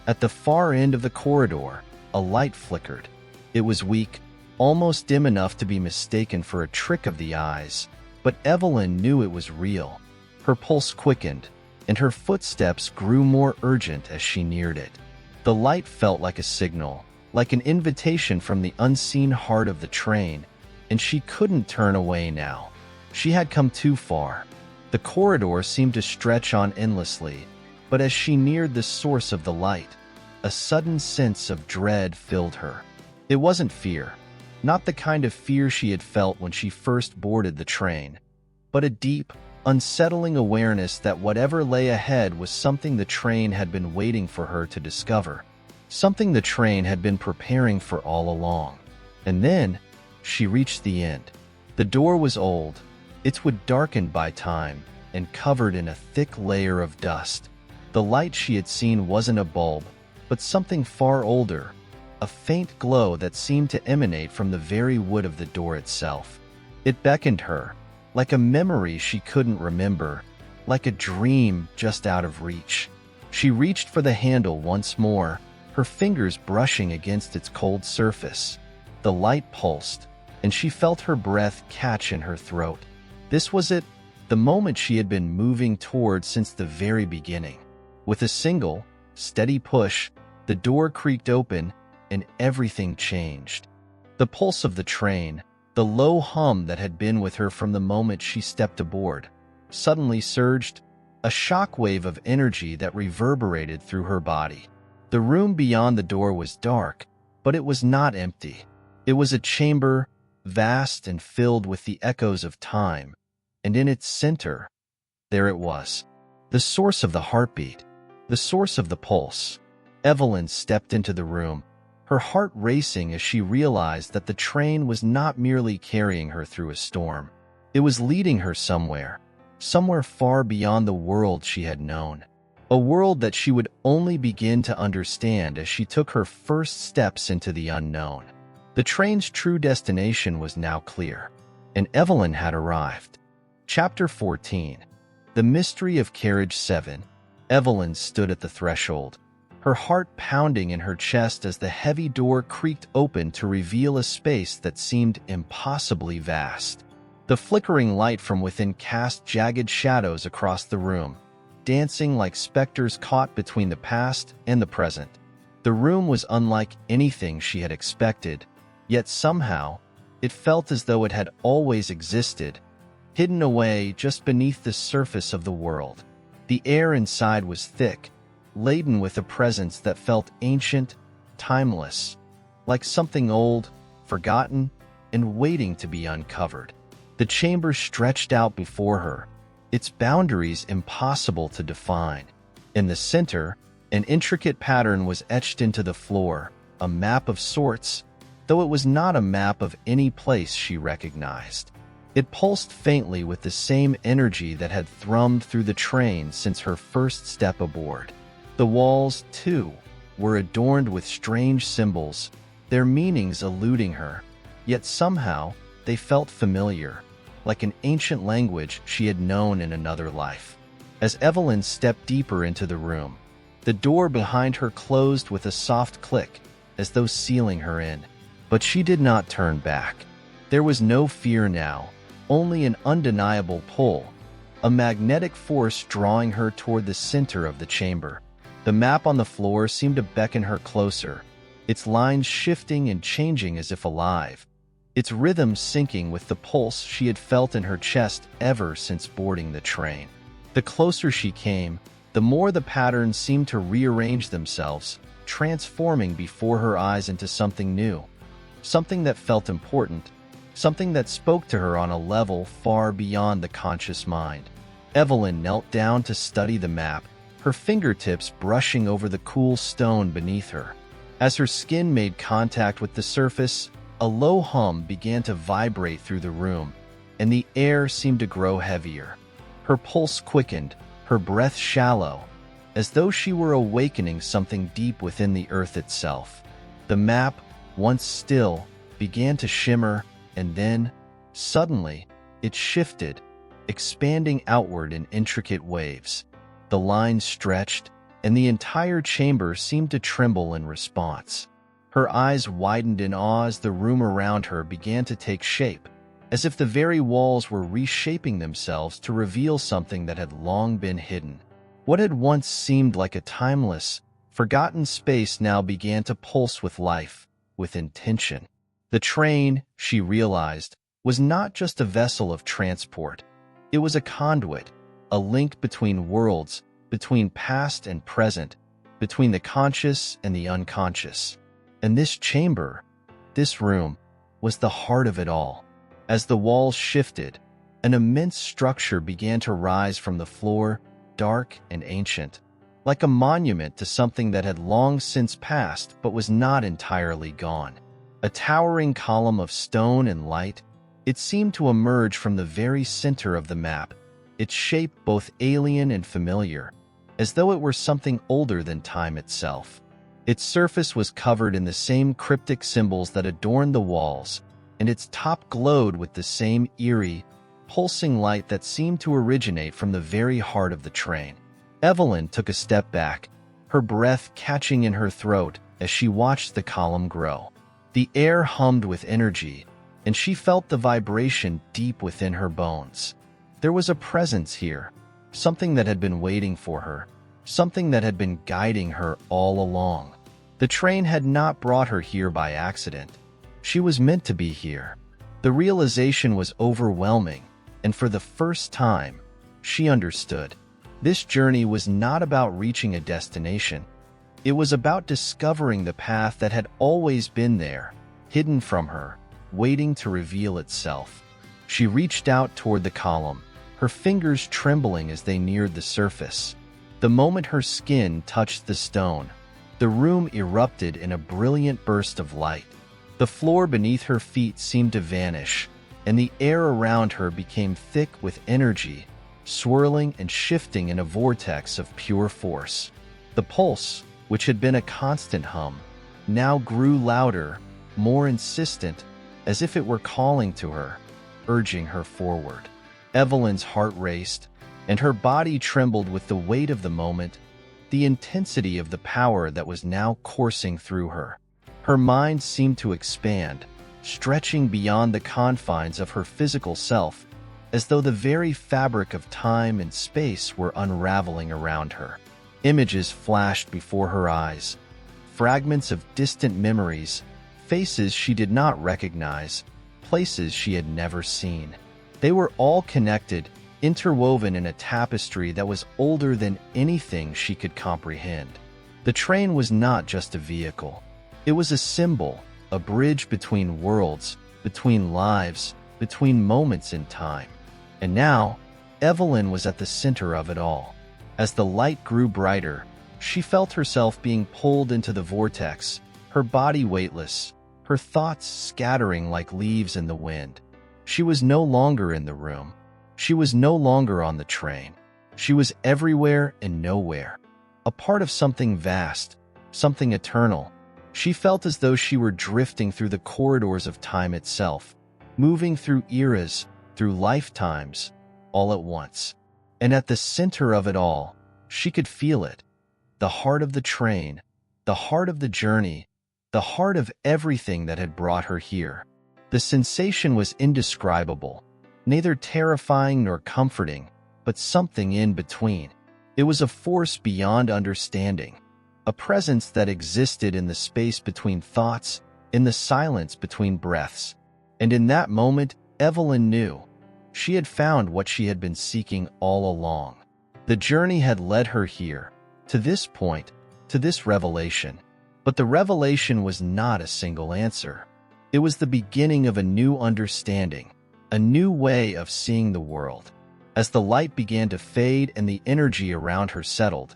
At the far end of the corridor, a light flickered. It was weak, almost dim enough to be mistaken for a trick of the eyes, but Evelyn knew it was real. Her pulse quickened, and her footsteps grew more urgent as she neared it. The light felt like a signal, like an invitation from the unseen heart of the train, and she couldn't turn away now. She had come too far. The corridor seemed to stretch on endlessly, but as she neared the source of the light, a sudden sense of dread filled her. It wasn't fear, not the kind of fear she had felt when she first boarded the train, but a deep, unsettling awareness that whatever lay ahead was something the train had been waiting for her to discover, something the train had been preparing for all along. And then, she reached the end. The door was old, its wood darkened by time, and covered in a thick layer of dust. The light she had seen wasn't a bulb, but something far older, a faint glow that seemed to emanate from the very wood of the door itself. It beckoned her, like a memory she couldn't remember, like a dream just out of reach. She reached for the handle once more, her fingers brushing against its cold surface. The light pulsed, and she felt her breath catch in her throat. This was it, the moment she had been moving toward since the very beginning. With a single, steady push, the door creaked open, and everything changed. The pulse of the train, the low hum that had been with her from the moment she stepped aboard, suddenly surged, a shockwave of energy that reverberated through her body. The room beyond the door was dark, but it was not empty. It was a chamber, vast and filled with the echoes of time, and in its center, there it was, the source of the heartbeat, the source of the pulse. Evelyn stepped into the room, her heart racing as she realized that the train was not merely carrying her through a storm. It was leading her somewhere, somewhere far beyond the world she had known. a world that she would only begin to understand as she took her first steps into the unknown. The train's true destination was now clear, and Evelyn had arrived. Chapter 14. The Mystery of Carriage 7. Evelyn stood at the threshold, her heart pounding in her chest as the heavy door creaked open to reveal a space that seemed impossibly vast. The flickering light from within cast jagged shadows across the room, dancing like specters caught between the past and the present. The room was unlike anything she had expected, yet somehow it felt as though it had always existed, hidden away just beneath the surface of the world. The air inside was thick, laden with a presence that felt ancient, timeless, like something old, forgotten, and waiting to be uncovered. The chamber stretched out before her, its boundaries impossible to define. In the center, an intricate pattern was etched into the floor, a map of sorts, though it was not a map of any place she recognized. It pulsed faintly with the same energy that had thrummed through the train since her first step aboard. The walls, too, were adorned with strange symbols, their meanings eluding her, yet somehow they felt familiar, like an ancient language she had known in another life. As Evelyn stepped deeper into the room, the door behind her closed with a soft click, as though sealing her in. But she did not turn back. There was no fear now, only an undeniable pull, a magnetic force drawing her toward the center of the chamber. The map on the floor seemed to beckon her closer, its lines shifting and changing as if alive, its rhythm syncing with the pulse she had felt in her chest ever since boarding the train. The closer she came, the more the patterns seemed to rearrange themselves, transforming before her eyes into something new, something that felt important, something that spoke to her on a level far beyond the conscious mind. Evelyn knelt down to study the map, her fingertips brushing over the cool stone beneath her. As her skin made contact with the surface, a low hum began to vibrate through the room, and the air seemed to grow heavier. Her pulse quickened, her breath shallow, as though she were awakening something deep within the earth itself. The map, once still, began to shimmer, and then, suddenly, it shifted, expanding outward in intricate waves. The lines stretched, and the entire chamber seemed to tremble in response. Her eyes widened in awe as the room around her began to take shape, as if the very walls were reshaping themselves to reveal something that had long been hidden. What had once seemed like a timeless, forgotten space now began to pulse with life, with intention. The train, she realized, was not just a vessel of transport. It was a conduit, a link between worlds, between past and present, between the conscious and the unconscious. And this chamber, this room, was the heart of it all. As the walls shifted, an immense structure began to rise from the floor, dark and ancient, like a monument to something that had long since passed but was not entirely gone. A towering column of stone and light, it seemed to emerge from the very center of the map, its shape both alien and familiar, as though it were something older than time itself. Its surface was covered in the same cryptic symbols that adorned the walls, and its top glowed with the same eerie, pulsing light that seemed to originate from the very heart of the train. Evelyn took a step back, her breath catching in her throat as she watched the column grow. The air hummed with energy, and she felt the vibration deep within her bones. There was a presence here, something that had been waiting for her, something that had been guiding her all along. The train had not brought her here by accident. She was meant to be here. The realization was overwhelming, and for the first time, she understood. This journey was not about reaching a destination. It was about discovering the path that had always been there, hidden from her, waiting to reveal itself. She reached out toward the column, her fingers trembling as they neared the surface. The moment her skin touched the stone, the room erupted in a brilliant burst of light. The floor beneath her feet seemed to vanish, and the air around her became thick with energy, swirling and shifting in a vortex of pure force. The pulse, which had been a constant hum, now grew louder, more insistent, as if it were calling to her, urging her forward. Evelyn's heart raced, and her body trembled with the weight of the moment, the intensity of the power that was now coursing through her. Her mind seemed to expand, stretching beyond the confines of her physical self, as though the very fabric of time and space were unraveling around her. Images flashed before her eyes, fragments of distant memories, faces she did not recognize, places she had never seen. They were all connected, interwoven in a tapestry that was older than anything she could comprehend. The train was not just a vehicle. It was a symbol, a bridge between worlds, between lives, between moments in time. And now, Evelyn was at the center of it all. As the light grew brighter, she felt herself being pulled into the vortex, her body weightless, her thoughts scattering like leaves in the wind. She was no longer in the room. She was no longer on the train. She was everywhere and nowhere, a part of something vast, something eternal. She felt as though she were drifting through the corridors of time itself, moving through eras, through lifetimes, all at once. And at the center of it all, she could feel it. The heart of the train, the heart of the journey, the heart of everything that had brought her here. The sensation was indescribable, neither terrifying nor comforting, but something in between. It was a force beyond understanding, a presence that existed in the space between thoughts, in the silence between breaths. And in that moment, Evelyn knew. She had found what she had been seeking all along. The journey had led her here, to this point, to this revelation. But the revelation was not a single answer. It was the beginning of a new understanding, a new way of seeing the world. As the light began to fade and the energy around her settled,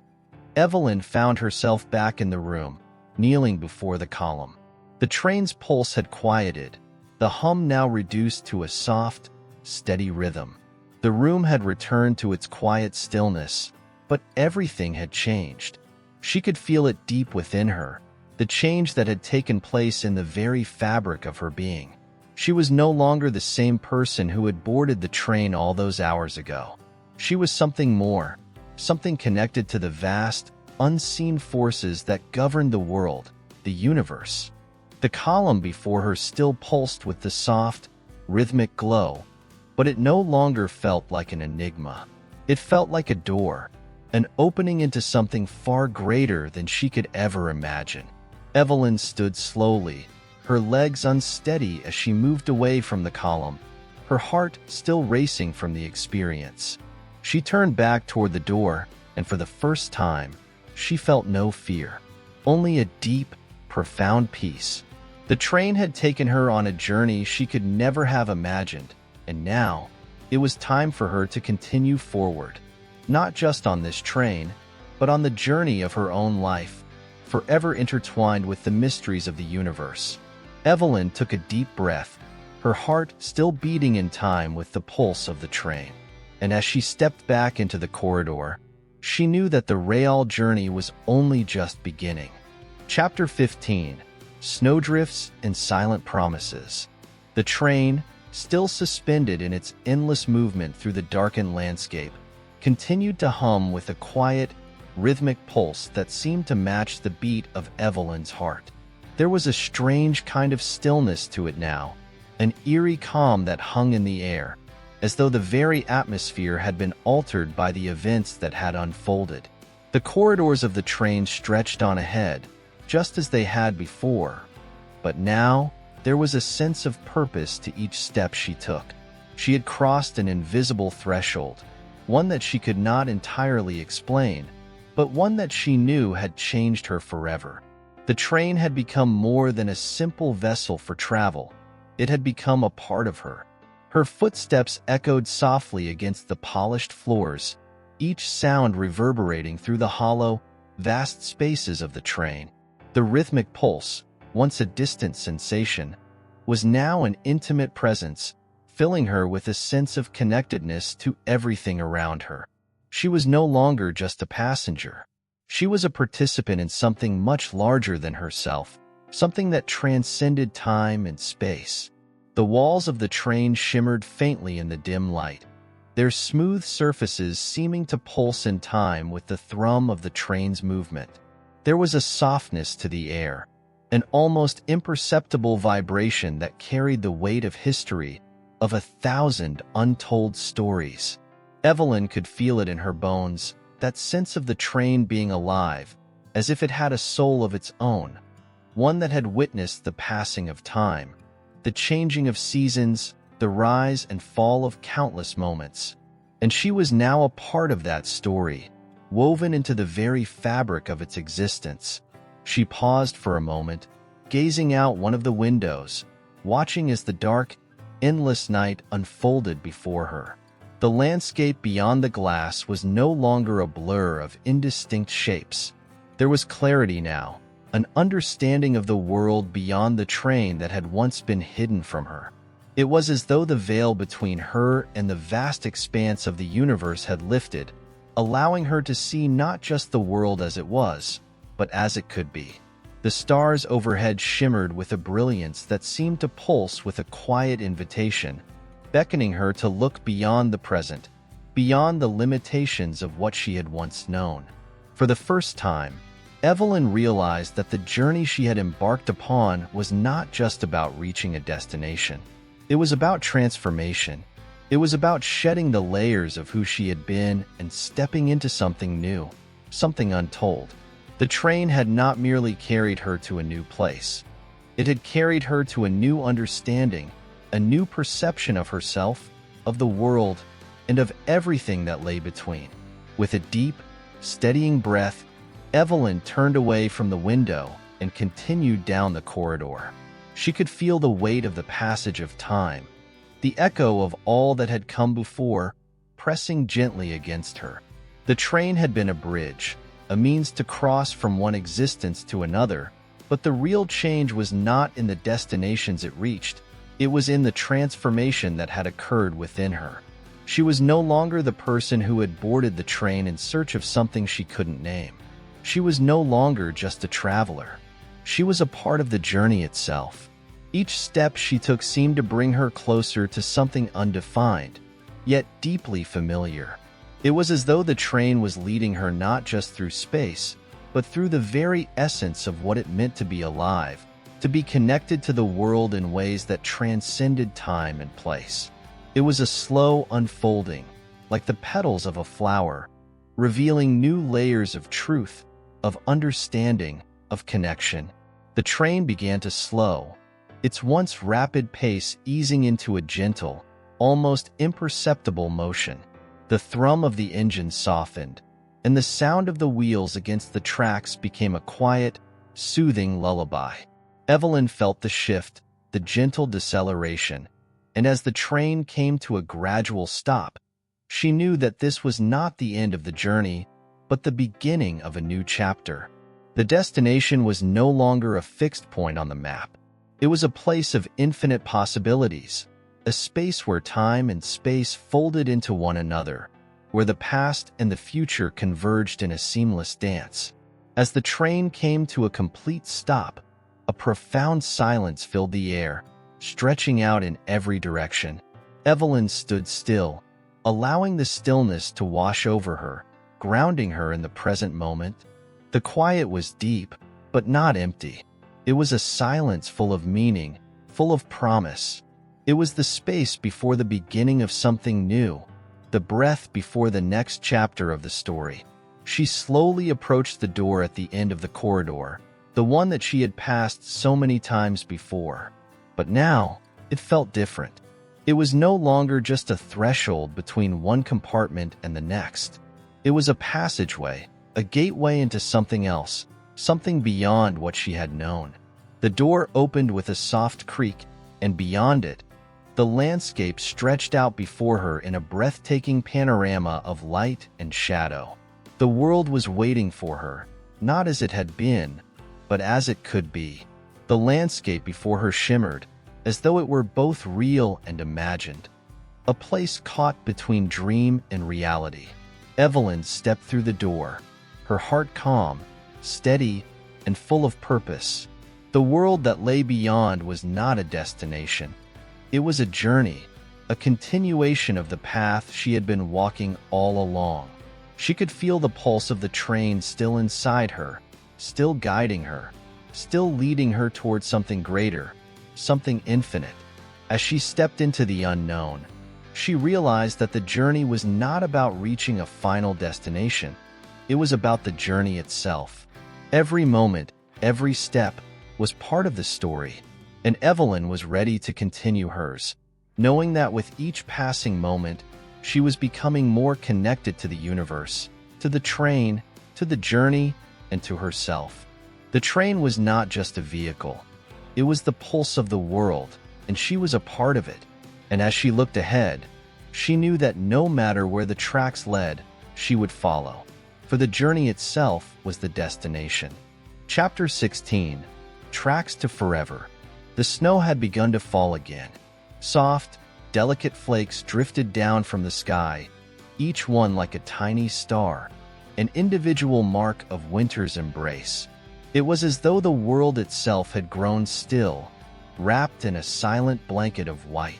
Evelyn found herself back in the room, kneeling before the column. The train's pulse had quieted, the hum now reduced to a soft, steady rhythm. The room had returned to its quiet stillness, but everything had changed. She could feel it deep within her, the change that had taken place in the very fabric of her being. She was no longer the same person who had boarded the train all those hours ago. She was something more, something connected to the vast, unseen forces that governed the world, the universe. The column before her still pulsed with the soft, rhythmic glow, but it no longer felt like an enigma. It felt like a door, an opening into something far greater than she could ever imagine. Evelyn stood slowly, her legs unsteady as she moved away from the column, her heart still racing from the experience. She turned back toward the door, and for the first time, she felt no fear, only a deep, profound peace. The train had taken her on a journey she could never have imagined, and now, it was time for her to continue forward, not just on this train, but on the journey of her own life, forever intertwined with the mysteries of the universe. Evelyn took a deep breath, her heart still beating in time with the pulse of the train. And as she stepped back into the corridor, she knew that the rail journey was only just beginning. Chapter 15: Snowdrifts and Silent Promises. The train, still suspended in its endless movement through the darkened landscape, continued to hum with a quiet, rhythmic pulse that seemed to match the beat of Evelyn's heart. There was a strange kind of stillness to it now, an eerie calm that hung in the air, as though the very atmosphere had been altered by the events that had unfolded. The corridors of the train stretched on ahead, just as they had before, but now there was a sense of purpose to each step she took. She had crossed an invisible threshold, one that she could not entirely explain, but one that she knew had changed her forever. The train had become more than a simple vessel for travel. It had become a part of her. Her footsteps echoed softly against the polished floors, each sound reverberating through the hollow, vast spaces of the train. The rhythmic pulse, once a distant sensation, was now an intimate presence, filling her with a sense of connectedness to everything around her. She was no longer just a passenger. She was a participant in something much larger than herself, something that transcended time and space. The walls of the train shimmered faintly in the dim light, their smooth surfaces seeming to pulse in time with the thrum of the train's movement. There was a softness to the air, an almost imperceptible vibration that carried the weight of history, of 1,000 untold stories. Evelyn could feel it in her bones, that sense of the train being alive, as if it had a soul of its own, one that had witnessed the passing of time, the changing of seasons, the rise and fall of countless moments. And she was now a part of that story, woven into the very fabric of its existence. She paused for a moment, gazing out one of the windows, watching as the dark, endless night unfolded before her. The landscape beyond the glass was no longer a blur of indistinct shapes. There was clarity now, an understanding of the world beyond the train that had once been hidden from her. It was as though the veil between her and the vast expanse of the universe had lifted, allowing her to see not just the world as it was, but as it could be. The stars overhead shimmered with a brilliance that seemed to pulse with a quiet invitation, beckoning her to look beyond the present, beyond the limitations of what she had once known. For the first time, Evelyn realized that the journey she had embarked upon was not just about reaching a destination. It was about transformation. It was about shedding the layers of who she had been and stepping into something new, something untold. The train had not merely carried her to a new place. It had carried her to a new understanding, a new perception of herself, of the world, and of everything that lay between. With a deep, steadying breath, Evelyn turned away from the window and continued down the corridor. She could feel the weight of the passage of time, the echo of all that had come before, pressing gently against her. The train had been a bridge, a means to cross from one existence to another, but the real change was not in the destinations it reached. It was in the transformation that had occurred within her. She was no longer the person who had boarded the train in search of something she couldn't name. She was no longer just a traveler. She was a part of the journey itself. Each step she took seemed to bring her closer to something undefined, yet deeply familiar. It was as though the train was leading her not just through space, but through the very essence of what it meant to be alive, to be connected to the world in ways that transcended time and place. It was a slow unfolding, like the petals of a flower, revealing new layers of truth, of understanding, of connection. The train began to slow, its once rapid pace easing into a gentle, almost imperceptible motion. The thrum of the engine softened, and the sound of the wheels against the tracks became a quiet, soothing lullaby. Evelyn felt the shift, the gentle deceleration, and as the train came to a gradual stop, she knew that this was not the end of the journey, but the beginning of a new chapter. The destination was no longer a fixed point on the map. It was a place of infinite possibilities, a space where time and space folded into one another, where the past and the future converged in a seamless dance. As the train came to a complete stop, a profound silence filled the air, stretching out in every direction. Evelyn stood still, allowing the stillness to wash over her, grounding her in the present moment. The quiet was deep, but not empty. It was a silence full of meaning, full of promise. It was the space before the beginning of something new, the breath before the next chapter of the story. She slowly approached the door at the end of the corridor, the one that she had passed so many times before. But now, it felt different. It was no longer just a threshold between one compartment and the next. It was a passageway, a gateway into something else, something beyond what she had known. The door opened with a soft creak, and beyond it, the landscape stretched out before her in a breathtaking panorama of light and shadow. The world was waiting for her, not as it had been, but as it could be. The landscape before her shimmered, as though it were both real and imagined. A place caught between dream and reality. Evelyn stepped through the door, her heart calm, steady, and full of purpose. The world that lay beyond was not a destination. It was a journey, a continuation of the path she had been walking all along. She could feel the pulse of the train still inside her, still guiding her, still leading her towards something greater, something infinite. As she stepped into the unknown, she realized that the journey was not about reaching a final destination. It was about the journey itself. Every moment, every step, was part of the story, and Evelyn was ready to continue hers, knowing that with each passing moment, she was becoming more connected to the universe, to the train, to the journey, and to herself. The train was not just a vehicle. It was the pulse of the world, and she was a part of it. And as she looked ahead, she knew that no matter where the tracks led, she would follow, for the journey itself was the destination. Chapter 16. Tracks to Forever. The snow had begun to fall again. Soft, delicate flakes drifted down from the sky, each one like a tiny star, an individual mark of winter's embrace. It was as though the world itself had grown still, wrapped in a silent blanket of white.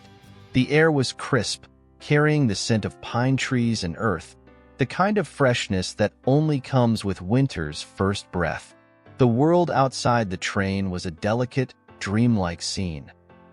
The air was crisp, carrying the scent of pine trees and earth, the kind of freshness that only comes with winter's first breath. The world outside the train was a delicate, dreamlike scene,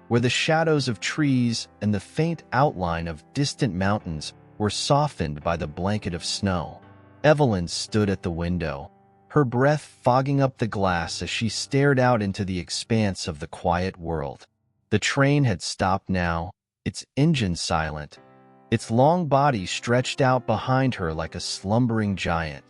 where the shadows of trees and the faint outline of distant mountains were softened by the blanket of snow. Evelyn stood at the window, her breath fogging up the glass as she stared out into the expanse of the quiet world. The train had stopped now, its engine silent, its long body stretched out behind her like a slumbering giant.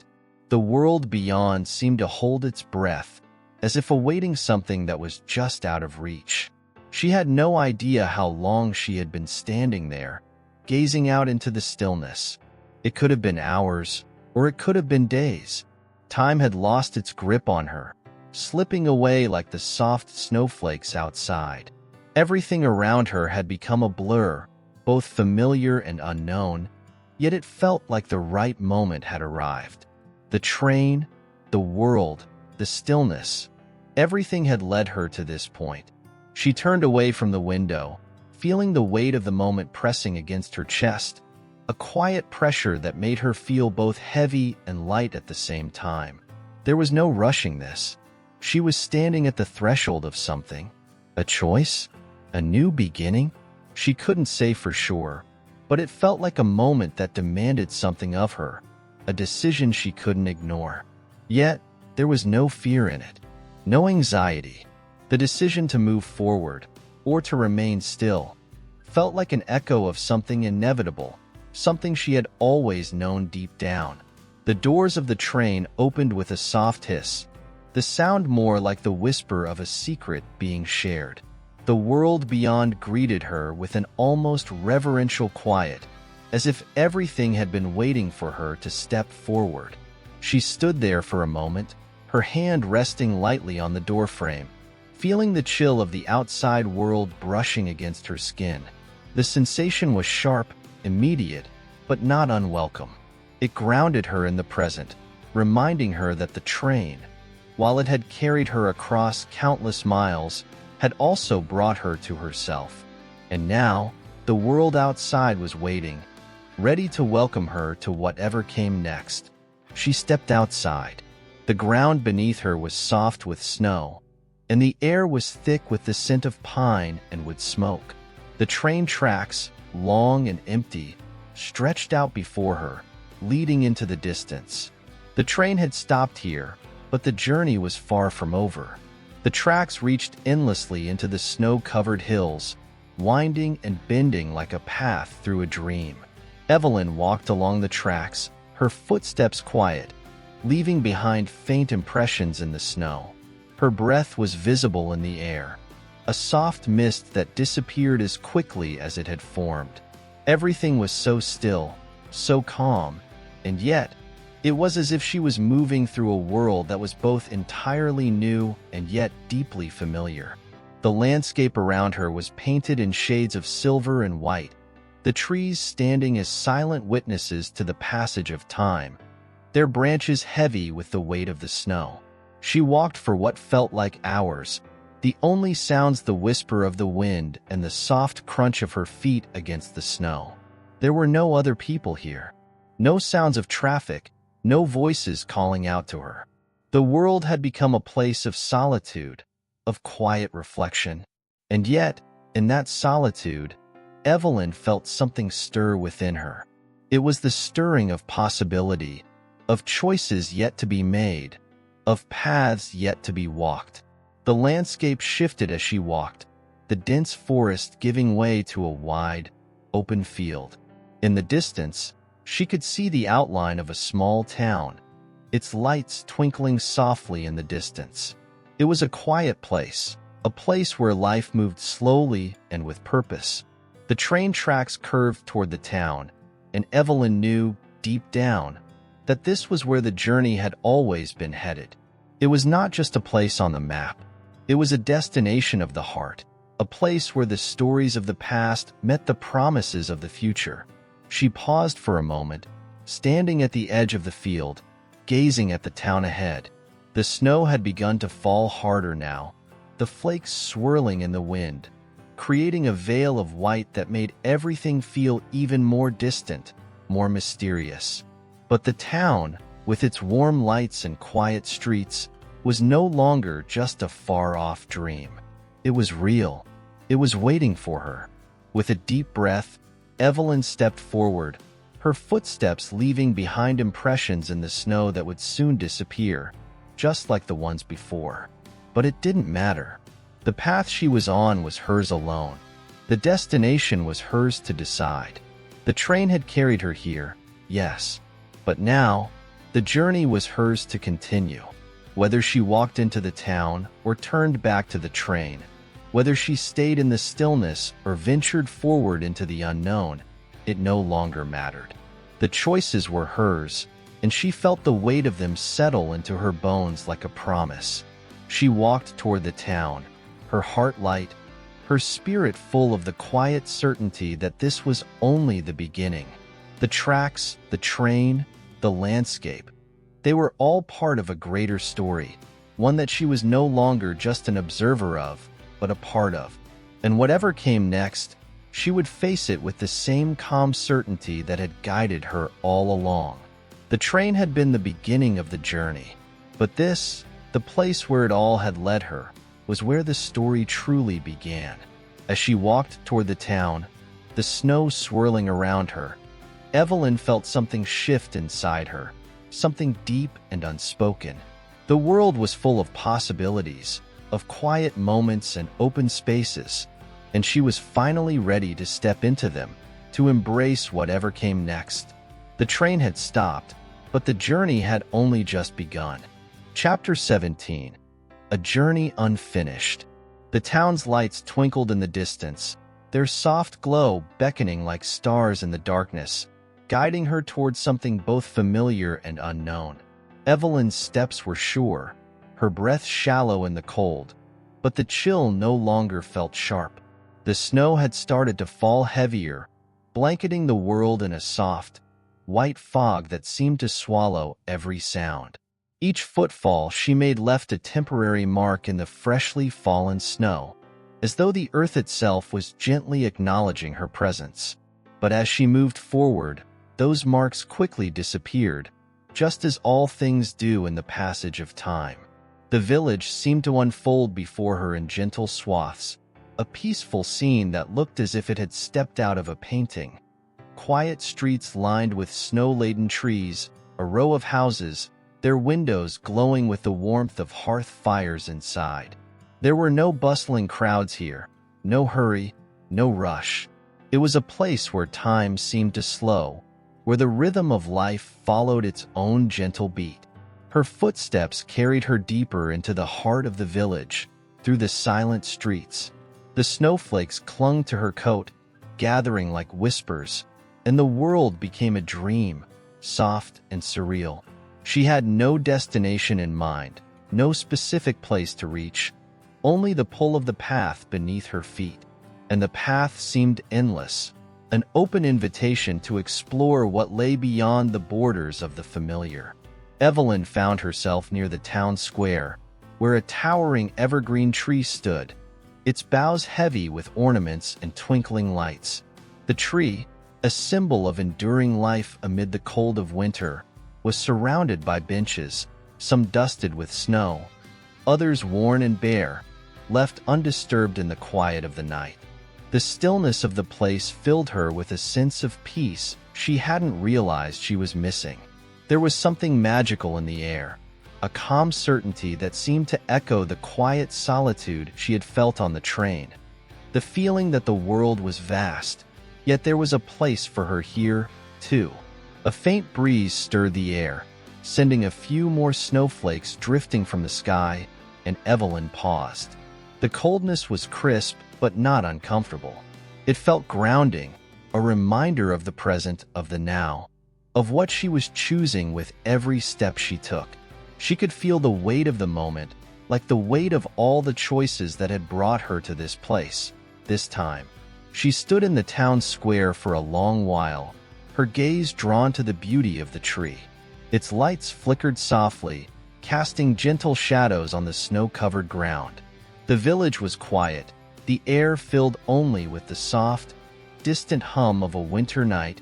The world beyond seemed to hold its breath, as if awaiting something that was just out of reach. She had no idea how long she had been standing there, gazing out into the stillness. It could have been hours, or it could have been days. Time had lost its grip on her, slipping away like the soft snowflakes outside. Everything around her had become a blur, both familiar and unknown, yet it felt like the right moment had arrived. The train, the world, the stillness, everything had led her to this point. She turned away from the window, feeling the weight of the moment pressing against her chest, a quiet pressure that made her feel both heavy and light at the same time. There was no rushing this. She was standing at the threshold of something. A choice? A new beginning? She couldn't say for sure, but it felt like a moment that demanded something of her, a decision she couldn't ignore. Yet, there was no fear in it, no anxiety. The decision to move forward, or to remain still, felt like an echo of something inevitable, something she had always known deep down. The doors of the train opened with a soft hiss, the sound more like the whisper of a secret being shared. The world beyond greeted her with an almost reverential quiet, as if everything had been waiting for her to step forward. She stood there for a moment, her hand resting lightly on the doorframe, feeling the chill of the outside world brushing against her skin. The sensation was sharp, immediate, but not unwelcome. It grounded her in the present, reminding her that the train, while it had carried her across countless miles, had also brought her to herself. And now, the world outside was waiting, ready to welcome her to whatever came next. She stepped outside. The ground beneath her was soft with snow, and the air was thick with the scent of pine and wood smoke. The train tracks, long and empty, stretched out before her, leading into the distance. The train had stopped here, but the journey was far from over. The tracks reached endlessly into the snow-covered hills, winding and bending like a path through a dream. Evelyn walked along the tracks, her footsteps quiet, leaving behind faint impressions in the snow. Her breath was visible in the air, a soft mist that disappeared as quickly as it had formed. Everything was so still, so calm, and yet, it was as if she was moving through a world that was both entirely new and yet deeply familiar. The landscape around her was painted in shades of silver and white, the trees standing as silent witnesses to the passage of time, their branches heavy with the weight of the snow. She walked for what felt like hours, the only sounds the whisper of the wind and the soft crunch of her feet against the snow. There were no other people here, no sounds of traffic, no voices calling out to her. The world had become a place of solitude, of quiet reflection. And yet, in that solitude, Evelyn felt something stir within her. It was the stirring of possibility, of choices yet to be made, of paths yet to be walked. The landscape shifted as she walked, the dense forest giving way to a wide, open field. In the distance, she could see the outline of a small town, its lights twinkling softly in the distance. It was a quiet place, a place where life moved slowly and with purpose. The train tracks curved toward the town, and Evelyn knew, deep down, that this was where the journey had always been headed. It was not just a place on the map. It was a destination of the heart, a place where the stories of the past met the promises of the future. She paused for a moment, standing at the edge of the field, gazing at the town ahead. The snow had begun to fall harder now, the flakes swirling in the wind, creating a veil of white that made everything feel even more distant, more mysterious. But the town, with its warm lights and quiet streets, was no longer just a far-off dream. It was real. It was waiting for her. With a deep breath, Evelyn stepped forward, her footsteps leaving behind impressions in the snow that would soon disappear, just like the ones before. But it didn't matter. The path she was on was hers alone. The destination was hers to decide. The train had carried her here, yes, but now, the journey was hers to continue. Whether she walked into the town or turned back to the train, whether she stayed in the stillness or ventured forward into the unknown, it no longer mattered. The choices were hers, and she felt the weight of them settle into her bones like a promise. She walked toward the town, her heart light, her spirit full of the quiet certainty that this was only the beginning. The tracks, the train, the landscape, they were all part of a greater story, one that she was no longer just an observer of, but a part of. And whatever came next, she would face it with the same calm certainty that had guided her all along. The train had been the beginning of the journey, but this, the place where it all had led her, was where the story truly began. As she walked toward the town, the snow swirling around her, Evelyn felt something shift inside her, something deep and unspoken. The world was full of possibilities, of quiet moments and open spaces, and she was finally ready to step into them, to embrace whatever came next. The train had stopped, but the journey had only just begun. Chapter 17. A Journey Unfinished. The town's lights twinkled in the distance, their soft glow beckoning like stars in the darkness, guiding her towards something both familiar and unknown. Evelyn's steps were sure, her breath shallow in the cold, but the chill no longer felt sharp. The snow had started to fall heavier, blanketing the world in a soft, white fog that seemed to swallow every sound. Each footfall she made left a temporary mark in the freshly fallen snow, as though the earth itself was gently acknowledging her presence. But as she moved forward, those marks quickly disappeared, just as all things do in the passage of time. The village seemed to unfold before her in gentle swaths, a peaceful scene that looked as if it had stepped out of a painting. Quiet streets lined with snow-laden trees, a row of houses, their windows glowing with the warmth of hearth fires inside. There were no bustling crowds here, no hurry, no rush. It was a place where time seemed to slow, where the rhythm of life followed its own gentle beat. Her footsteps carried her deeper into the heart of the village, through the silent streets. The snowflakes clung to her coat, gathering like whispers, and the world became a dream, soft and surreal. She had no destination in mind, no specific place to reach, only the pull of the path beneath her feet. And the path seemed endless, an open invitation to explore what lay beyond the borders of the familiar. Evelyn found herself near the town square, where a towering evergreen tree stood, its boughs heavy with ornaments and twinkling lights. The tree, a symbol of enduring life amid the cold of winter, was surrounded by benches, some dusted with snow, others worn and bare, left undisturbed in the quiet of the night. The stillness of the place filled her with a sense of peace she hadn't realized she was missing. There was something magical in the air, a calm certainty that seemed to echo the quiet solitude she had felt on the train. The feeling that the world was vast, yet there was a place for her here, too. A faint breeze stirred the air, sending a few more snowflakes drifting from the sky, and Evelyn paused. The coldness was crisp but not uncomfortable. It felt grounding, a reminder of the present, of the now, of what she was choosing with every step she took. She could feel the weight of the moment, like the weight of all the choices that had brought her to this place, this time. She stood in the town square for a long while, her gaze drawn to the beauty of the tree. Its lights flickered softly, casting gentle shadows on the snow-covered ground. The village was quiet, the air filled only with the soft, distant hum of a winter night,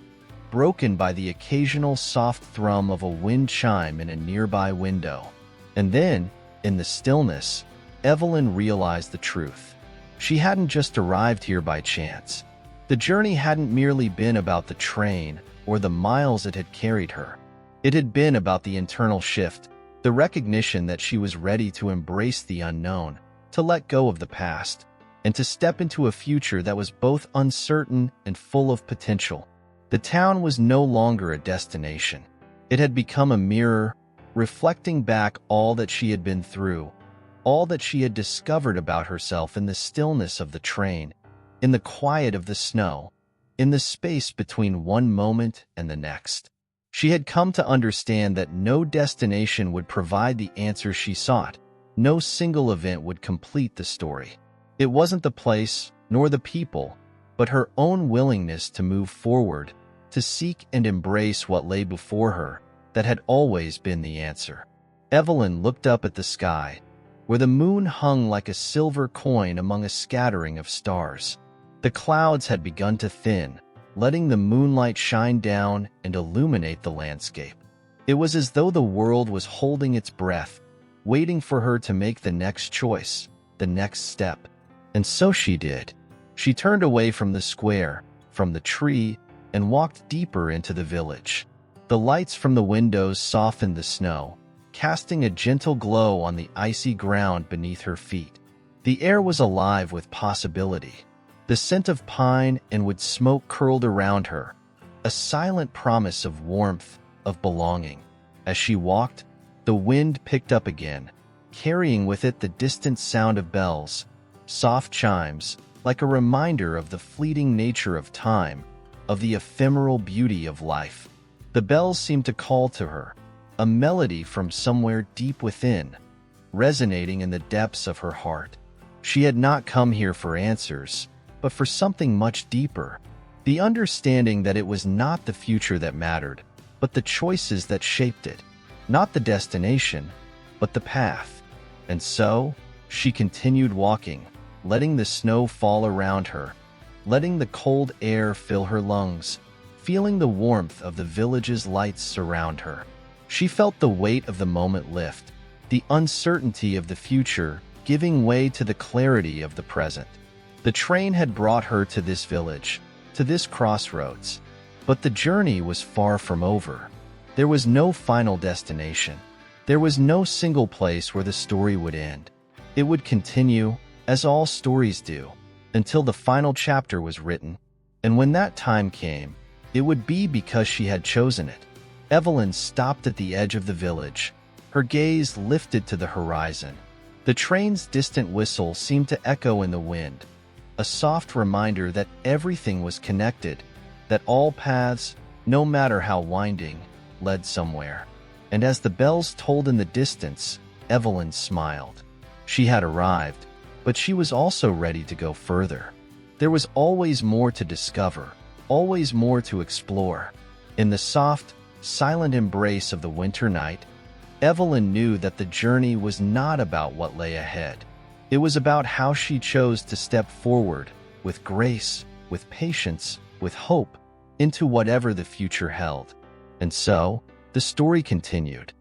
broken by the occasional soft thrum of a wind chime in a nearby window. And then, in the stillness, Evelyn realized the truth. She hadn't just arrived here by chance. The journey hadn't merely been about the train or the miles it had carried her. It had been about the internal shift, the recognition that she was ready to embrace the unknown, to let go of the past, and to step into a future that was both uncertain and full of potential. The town was no longer a destination. It had become a mirror, reflecting back all that she had been through, all that she had discovered about herself in the stillness of the train, in the quiet of the snow, in the space between one moment and the next. She had come to understand that no destination would provide the answers she sought. No single event would complete the story. It wasn't the place, nor the people, but her own willingness to move forward, to seek and embrace what lay before her, that had always been the answer. Evelyn looked up at the sky, where the moon hung like a silver coin among a scattering of stars. The clouds had begun to thin, letting the moonlight shine down and illuminate the landscape. It was as though the world was holding its breath, waiting for her to make the next choice, the next step. And so she did. She turned away from the square, from the tree, and walked deeper into the village. The lights from the windows softened the snow, casting a gentle glow on the icy ground beneath her feet. The air was alive with possibility. The scent of pine and wood smoke curled around her, a silent promise of warmth, of belonging. As she walked, the wind picked up again, carrying with it the distant sound of bells, soft chimes, like a reminder of the fleeting nature of time, of the ephemeral beauty of life. The bells seemed to call to her, a melody from somewhere deep within, resonating in the depths of her heart. She had not come here for answers, but for something much deeper, the understanding that it was not the future that mattered, but the choices that shaped it, not the destination, but the path. And so, she continued walking, letting the snow fall around her, letting the cold air fill her lungs, feeling the warmth of the village's lights surround her. She felt the weight of the moment lift, the uncertainty of the future giving way to the clarity of the present. The train had brought her to this village, to this crossroads, but the journey was far from over. There was no final destination. There was no single place where the story would end. It would continue, as all stories do, until the final chapter was written, and when that time came, it would be because she had chosen it. Evelyn stopped at the edge of the village, her gaze lifted to the horizon. The train's distant whistle seemed to echo in the wind, a soft reminder that everything was connected, that all paths, no matter how winding, led somewhere. And as the bells tolled in the distance, Evelyn smiled. She had arrived, but she was also ready to go further. There was always more to discover, always more to explore. In the soft, silent embrace of the winter night, Evelyn knew that the journey was not about what lay ahead. It was about how she chose to step forward, with grace, with patience, with hope, into whatever the future held. And so, the story continued.